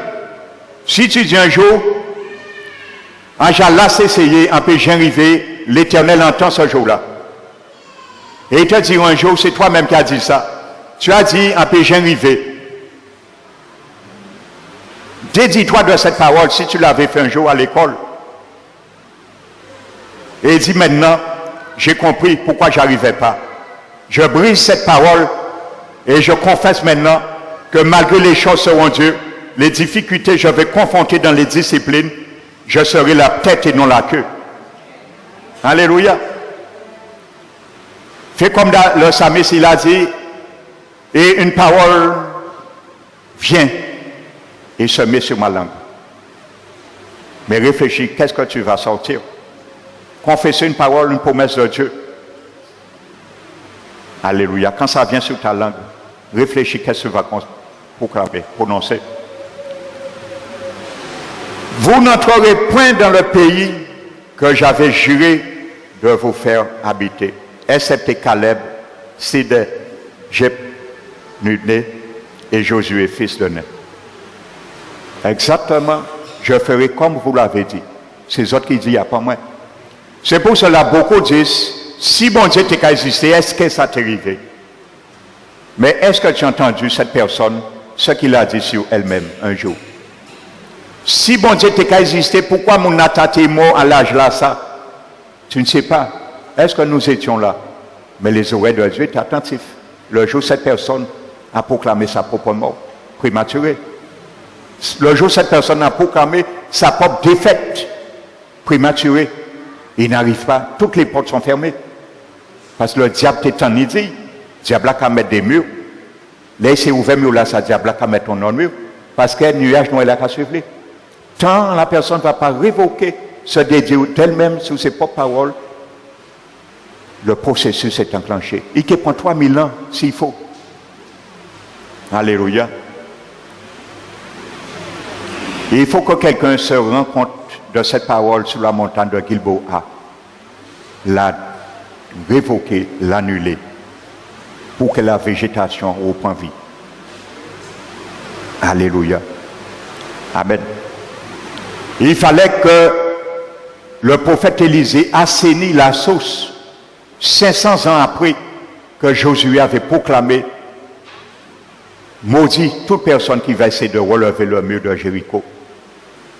si tu dis un jour, En j'allais s'essayer, en peu arrivé, l'Éternel entend ce jour-là. Et il te dit un jour, c'est toi-même qui as dit ça. Tu as dit, en peu arrivé. Dédie-toi de cette parole si tu l'avais fait un jour à l'école. Et il dit maintenant, j'ai compris pourquoi je n'arrivais pas. Je brise cette parole et je confesse maintenant que malgré les choses seront Dieu, les difficultés, je vais confronter dans les disciplines, je serai la tête et non la queue. Alléluia. Fais comme le psalmiste, il a dit, et une parole vient et se met sur ma langue. Mais réfléchis, qu'est-ce que tu vas sortir? Confesser une parole, une promesse de Dieu. Alléluia. Quand ça vient sur ta langue, réfléchis, qu'est-ce que tu vas proclamer, prononcer. Vous n'entrerez point dans le pays que j'avais juré de vous faire habiter, excepté Caleb, Sidé, Jephunneh et Josué, fils de Nun. Exactement, je ferai comme vous l'avez dit. C'est les autres qui disent, il n'y a pas moi. C'est pour cela beaucoup disent, si bon Dieu t'est qu'à exister, est-ce que ça t'est arrivé? Mais est-ce que tu as entendu cette personne, ce qu'il a dit sur elle-même un jour? Si bon Dieu t'est qu'à exister, pourquoi mon attaté mort à l'âge là, ça? Tu ne sais pas. Est-ce que nous étions là? Mais les oreilles de Dieu étaient attentifs. Le jour où cette personne a proclamé sa propre mort, prématurée. Le jour où cette personne a proclamé sa propre défaite, prématurée, il n'arrive pas. Toutes les portes sont fermées. Parce que le diable t'est en idée. Le diable a qu'à mettre des murs. Là, il s'est ouvert mur là, ça diable a qu'à mettre un non-mur. Parce que le nuage noir là qu'à suivre. Tant la personne ne va pas révoquer, se dédier d'elle-même sous ses propres paroles, le processus est enclenché. Il peut prendre 3000 ans s'il faut. Alléluia. Et il faut que quelqu'un se rende compte de cette parole sur la montagne de Gilboa, la révoquer, l'annuler, pour que la végétation reprenne vie. Alléluia. Amen. Il fallait que le prophète Élisée assainisse la source 500 ans après que Josué avait proclamé maudit toute personne qui va essayer de relever le mur de Jéricho.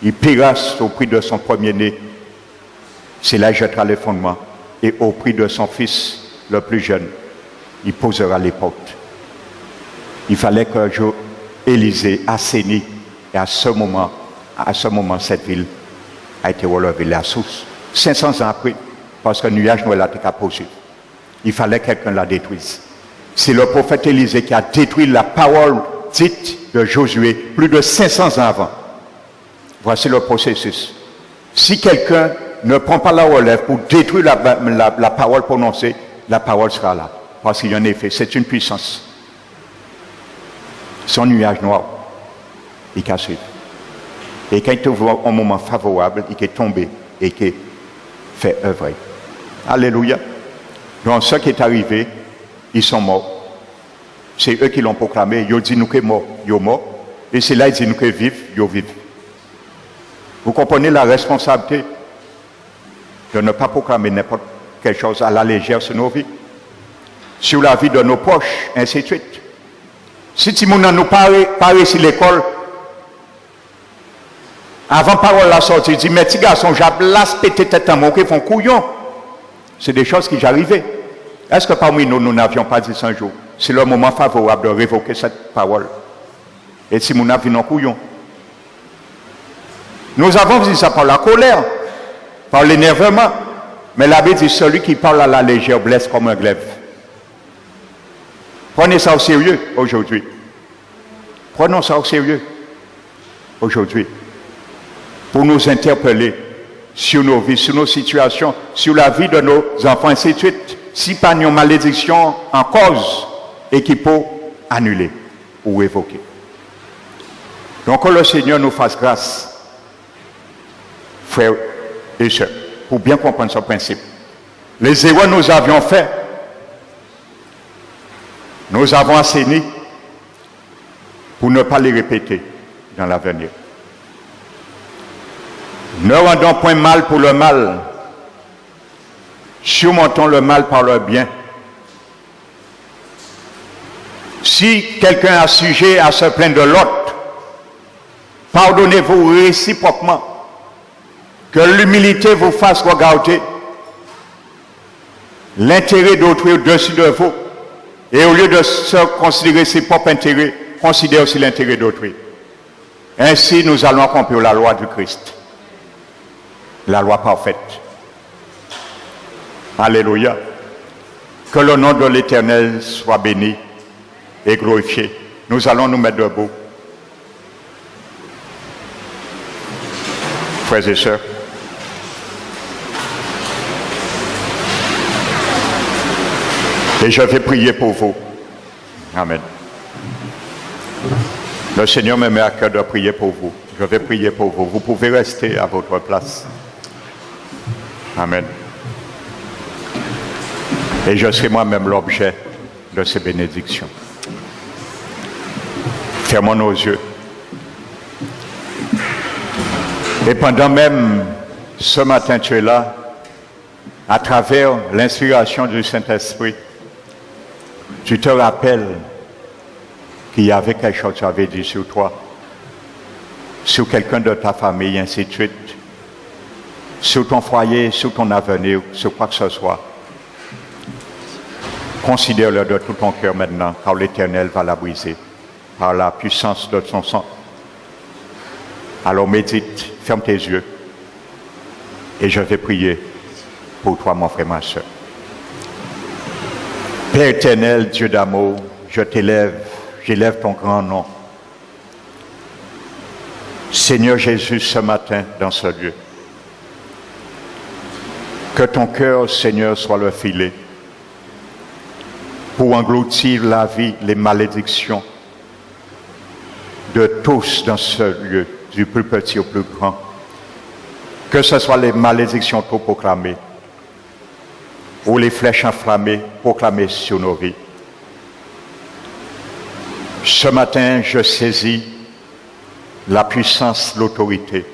Il paiera au prix de son premier-né. C'est là qu'il jettera les fondements. Et au prix de son fils le plus jeune, il posera les portes. Il fallait que Élisée assainisse. Et à ce moment, cette ville a été relevée la source. 500 ans après, parce que le nuage noir a été poursuivi. Il fallait que quelqu'un la détruise. C'est le prophète Élisée qui a détruit la parole dite de Josué plus de 500 ans avant. Voici le processus. Si quelqu'un ne prend pas la relève pour détruire la parole prononcée, la parole sera là. Parce qu'il y a un effet, c'est une puissance. Son nuage noir, il casse. Et quand il trouve un moment favorable, il est tombé et qui fait œuvrer. Alléluia. Donc ce qui est arrivé, ils sont morts. C'est eux qui l'ont proclamé. Ils ont dit nous que morts, ils sont morts. Et c'est là ils disent nous que vivent, ils vivent. Vous comprenez la responsabilité de ne pas proclamer n'importe quelle chose à la légère sur nos vies, sur la vie de nos proches, ainsi de suite. Si Timouna nous parle sur l'école, avant parole la sortie, il dit mais petit garçon, j'ablasse pété tête en mon qui font couillon. C'est des choses qui j'arrivais. Est-ce que parmi nous n'avions pas dit ça un jour? C'est le moment favorable de révoquer cette parole. Et Timouna vient en couillon. Nous avons dit ça par la colère, par l'énervement. Mais la Bible dit celui qui parle à la légère blesse comme un glaive. Prenez ça au sérieux aujourd'hui. Prenons ça au sérieux aujourd'hui. Pour nous interpeller sur nos vies, sur nos situations, sur la vie de nos enfants, ainsi de suite. Si pas une malédiction en cause et qui peut annuler ou évoquer. Donc que le Seigneur nous fasse grâce, frères et sœurs, pour bien comprendre ce principe. Les erreurs nous avions fait, nous avons assaini pour ne pas les répéter dans l'avenir. Ne rendons point mal pour le mal. Surmontons le mal par le bien. Si quelqu'un a sujet à se plaindre de l'autre, pardonnez-vous réciproquement. Que l'humilité vous fasse regarder l'intérêt d'autrui au-dessus de vous. Et au lieu de se considérer ses propres intérêts, considérez aussi l'intérêt d'autrui. Ainsi, nous allons accomplir la loi du Christ. La loi parfaite. Alléluia. Que le nom de l'Éternel soit béni et glorifié. Nous allons nous mettre debout. Frères et sœurs, et je vais prier pour vous. Amen. Le Seigneur me met à cœur de prier pour vous. Je vais prier pour vous. Vous pouvez rester à votre place. Amen. Et je serai moi-même l'objet de ces bénédictions. Fermons nos yeux. Et pendant même ce matin, tu es là, à travers l'inspiration du Saint-Esprit, tu te rappelles qu'il y avait quelque chose que tu avais dit sur toi, sur quelqu'un de ta famille, ainsi de suite, sur ton foyer, sur ton avenir, sur quoi que ce soit. Considère-le de tout ton cœur maintenant, car l'Éternel va la briser par la puissance de son sang. Alors médite, ferme tes yeux, et je vais prier pour toi, mon frère, ma soeur. Père éternel, Dieu d'amour, je t'élève, j'élève ton grand nom. Seigneur Jésus, ce matin, dans ce lieu, que ton cœur, Seigneur, soit le filet pour engloutir la vie, les malédictions de tous dans ce lieu, du plus petit au plus grand. Que ce soit les malédictions trop proclamées ou les flèches enflammées proclamées sur nos vies. Ce matin, je saisis la puissance, l'autorité,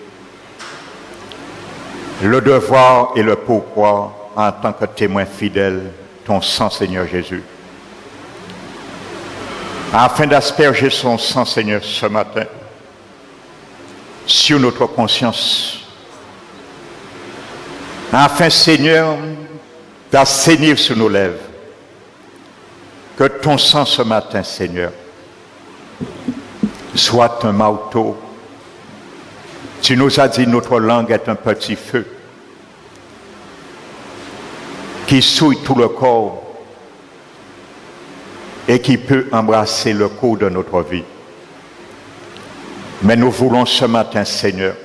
le devoir et le pourquoi en tant que témoin fidèle, ton sang, Seigneur Jésus. Afin d'asperger son sang, Seigneur, ce matin, sur notre conscience. Afin, Seigneur, d'assainir sur nos lèvres. Que ton sang ce matin, Seigneur, soit un marteau. Tu nous as dit notre langue est un petit feu qui souille tout le corps et qui peut embrasser le cours de notre vie. Mais nous voulons ce matin, Seigneur,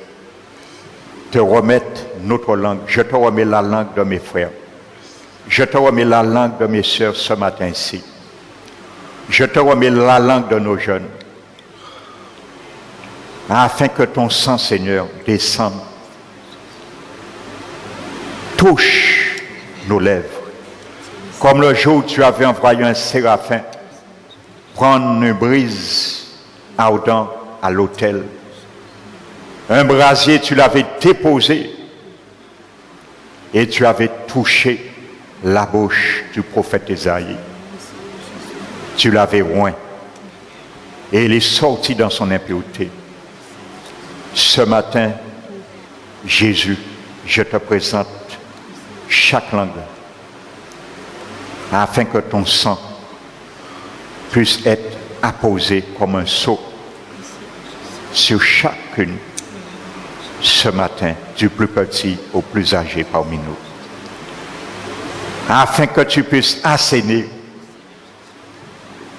te remettre notre langue. Je te remets la langue de mes frères. Je te remets la langue de mes sœurs ce matin-ci. Je te remets la langue de nos jeunes. Afin que ton sang, Seigneur, descende, touche nos lèvres. Comme le jour où tu avais envoyé un séraphin prendre une brise ardente à l'autel. Un brasier, tu l'avais déposé et tu avais touché la bouche du prophète Isaïe. Tu l'avais oint et il est sorti dans son impureté. Ce matin, Jésus, je te présente chaque langue afin que ton sang puisse être apposé comme un sceau sur chacune ce matin, du plus petit au plus âgé parmi nous. Afin que tu puisses assainir.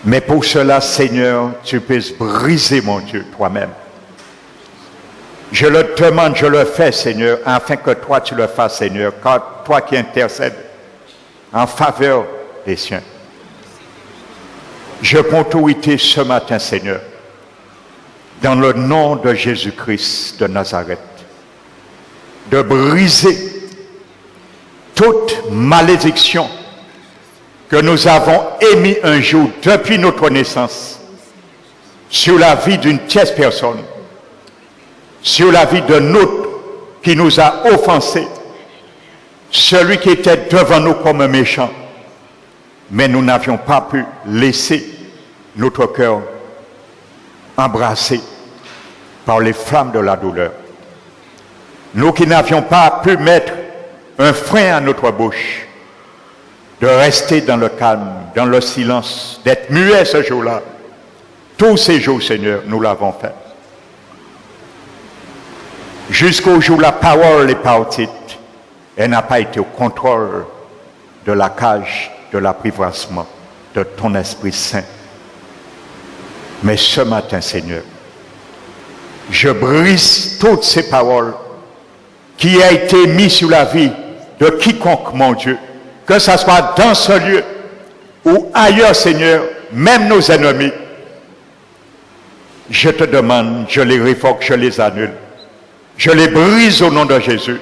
Mais pour cela, Seigneur, tu puisses briser, mon Dieu, toi-même. Je le demande, je le fais, Seigneur, afin que toi tu le fasses, Seigneur, car toi qui intercèdes en faveur des siens. Je prends autorité ce matin, Seigneur, dans le nom de Jésus-Christ de Nazareth, de briser toute malédiction que nous avons émise un jour depuis notre naissance sur la vie d'une tierce personne, sur la vie de notre qui nous a offensés, celui qui était devant nous comme un méchant, mais nous n'avions pas pu laisser notre cœur embrassé par les flammes de la douleur. Nous qui n'avions pas pu mettre un frein à notre bouche, de rester dans le calme, dans le silence, d'être muets ce jour-là. Tous ces jours, Seigneur, nous l'avons fait. Jusqu'au jour où la parole est partie, elle n'a pas été au contrôle de la cage, de l'apprivoisement de ton Esprit Saint. Mais ce matin, Seigneur, je brise toutes ces paroles qui ont été mises sur la vie de quiconque, mon Dieu, que ce soit dans ce lieu ou ailleurs, Seigneur, même nos ennemis. Je te demande, je les révoque, je les annule. Je les brise au nom de Jésus.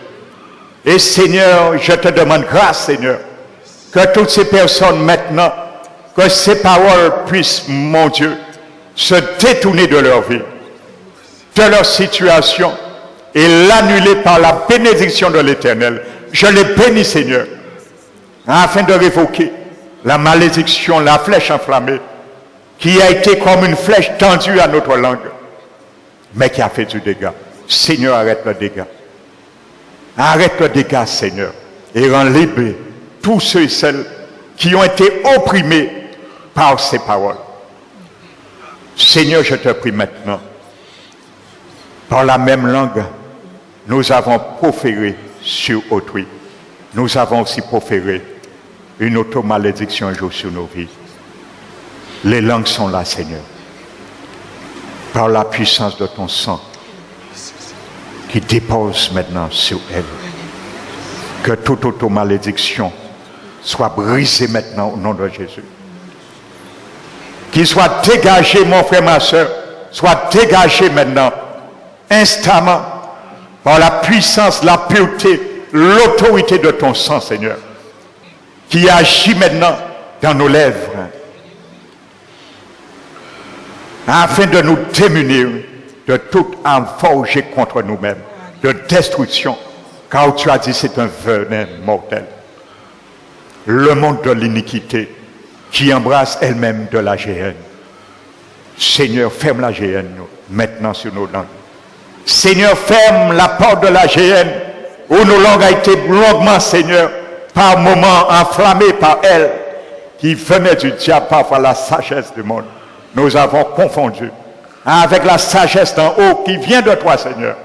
Et Seigneur, je te demande grâce, Seigneur, que toutes ces personnes maintenant, que ces paroles puissent, mon Dieu, se détourner de leur vie, de leur situation, et l'annuler par la bénédiction de l'Éternel. Je les bénis, Seigneur, afin de révoquer la malédiction, la flèche enflammée, qui a été comme une flèche tendue à notre langue, mais qui a fait du dégât. Seigneur, arrête le dégât. Arrête le dégât, Seigneur, et rends libre tous ceux et celles qui ont été opprimés par ces paroles. Seigneur, je te prie maintenant, par la même langue, nous avons proféré sur autrui. Nous avons aussi proféré une auto-malédiction un jour sur nos vies. Les langues sont là, Seigneur, par la puissance de ton sang qui dépose maintenant sur elles. Que toute auto-malédiction soit brisée maintenant au nom de Jésus. Qu'il soit dégagé, mon frère, ma soeur, soit dégagé maintenant, instamment, par la puissance, la pureté, l'autorité de ton sang, Seigneur, qui agit maintenant dans nos lèvres, afin de nous démunir de toute âme forgée contre nous-mêmes, de destruction, car tu as dit c'est un venin mortel. Le monde de l'iniquité qui embrasse elle-même de la géhenne. Seigneur, ferme la géhenne maintenant sur nos langues. Seigneur, ferme la porte de la géhenne où nos langues ont été longuement, Seigneur, par moments enflammées par elle, qui venait du diable, parfois la sagesse du monde. Nous avons confondu avec la sagesse d'en haut qui vient de toi, Seigneur.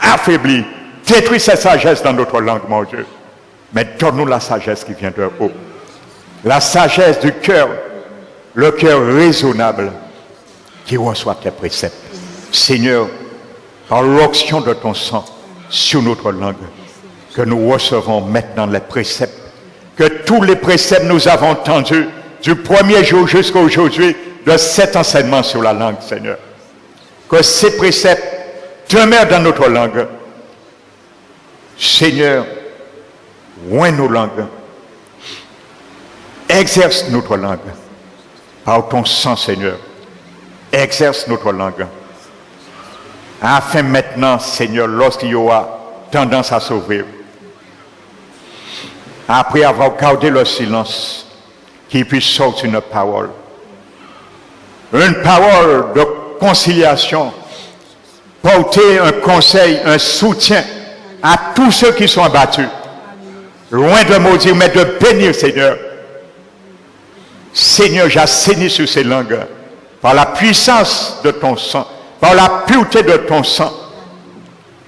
Affaiblis, détruis cette sagesse dans notre langue, mon Dieu. Mais donne-nous la sagesse qui vient de haut. La sagesse du cœur, le cœur raisonnable qui reçoit tes préceptes. Seigneur, par l'onction de ton sang sur notre langue, que nous recevons maintenant les préceptes, que tous les préceptes nous avons entendus du premier jour jusqu'à aujourd'hui de cet enseignement sur la langue, Seigneur. Que ces préceptes demeurent dans notre langue. Seigneur, oins nos langues. Exerce notre langue par ton sang, Seigneur. Exerce notre langue. Afin maintenant, Seigneur, lorsqu'il y aura tendance à s'ouvrir, après avoir gardé le silence, qu'il puisse sortir une parole de conciliation, porter un conseil, un soutien à tous ceux qui sont abattus. Loin de maudire, mais de bénir, Seigneur. Seigneur, j'assainis sur ces langues par la puissance de ton sang, par la pureté de ton sang,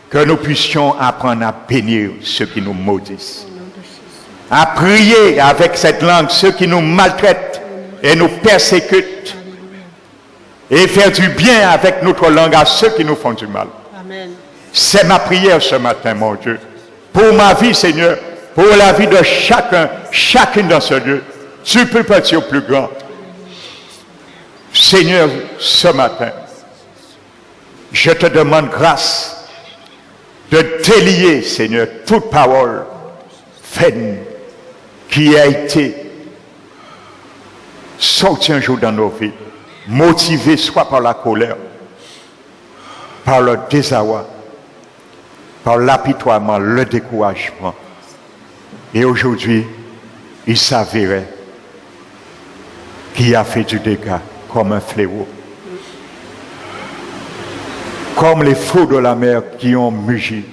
que nous puissions apprendre à bénir ceux qui nous maudissent, à prier avec cette langue ceux qui nous maltraitent et nous persécutent, et faire du bien avec notre langue à ceux qui nous font du mal. Amen. C'est ma prière ce matin, mon Dieu, pour ma vie, Seigneur, pour la vie de chacune dans ce lieu, du plus petit au plus grand. Seigneur, ce matin, je te demande grâce de délier, Seigneur, toute parole vaine qui a été sortie un jour dans nos vies, motivée soit par la colère, par le désarroi, par l'apitoiement, le découragement. Et aujourd'hui, il s'avérait qu'il a fait du dégât comme un fléau. Comme les flots de la mer qui ont mugi,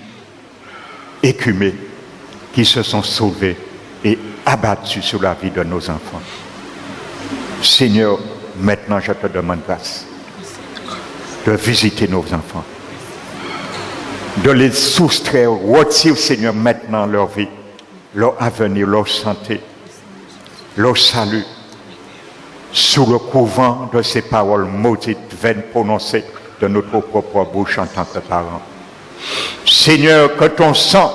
écumé, qui se sont sauvés et abattus sur la vie de nos enfants. Seigneur, maintenant je te demande grâce de visiter nos enfants, de les soustraire, retire, Seigneur, maintenant leur vie, leur avenir, leur santé, leur salut, sous le couvent de ces paroles maudites viennent prononcer de notre propre bouche en tant que parents. Seigneur, que ton sang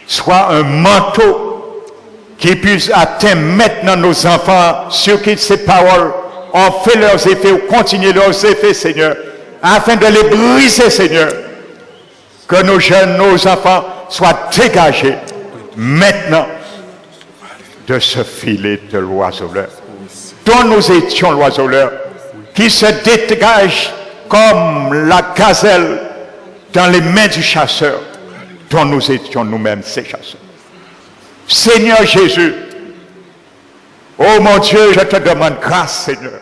soit un manteau qui puisse atteindre maintenant nos enfants sur qui ces paroles ont fait leurs effets ou continuent leurs effets, Seigneur, afin de les briser, Seigneur. Que nos jeunes, nos enfants soient dégagés maintenant de ce filet de l'oiseleur, dont nous étions l'oiseleur, qui se dégage comme la gazelle dans les mains du chasseur, dont nous étions nous-mêmes ces chasseurs. Seigneur Jésus, oh mon Dieu, je te demande grâce, Seigneur.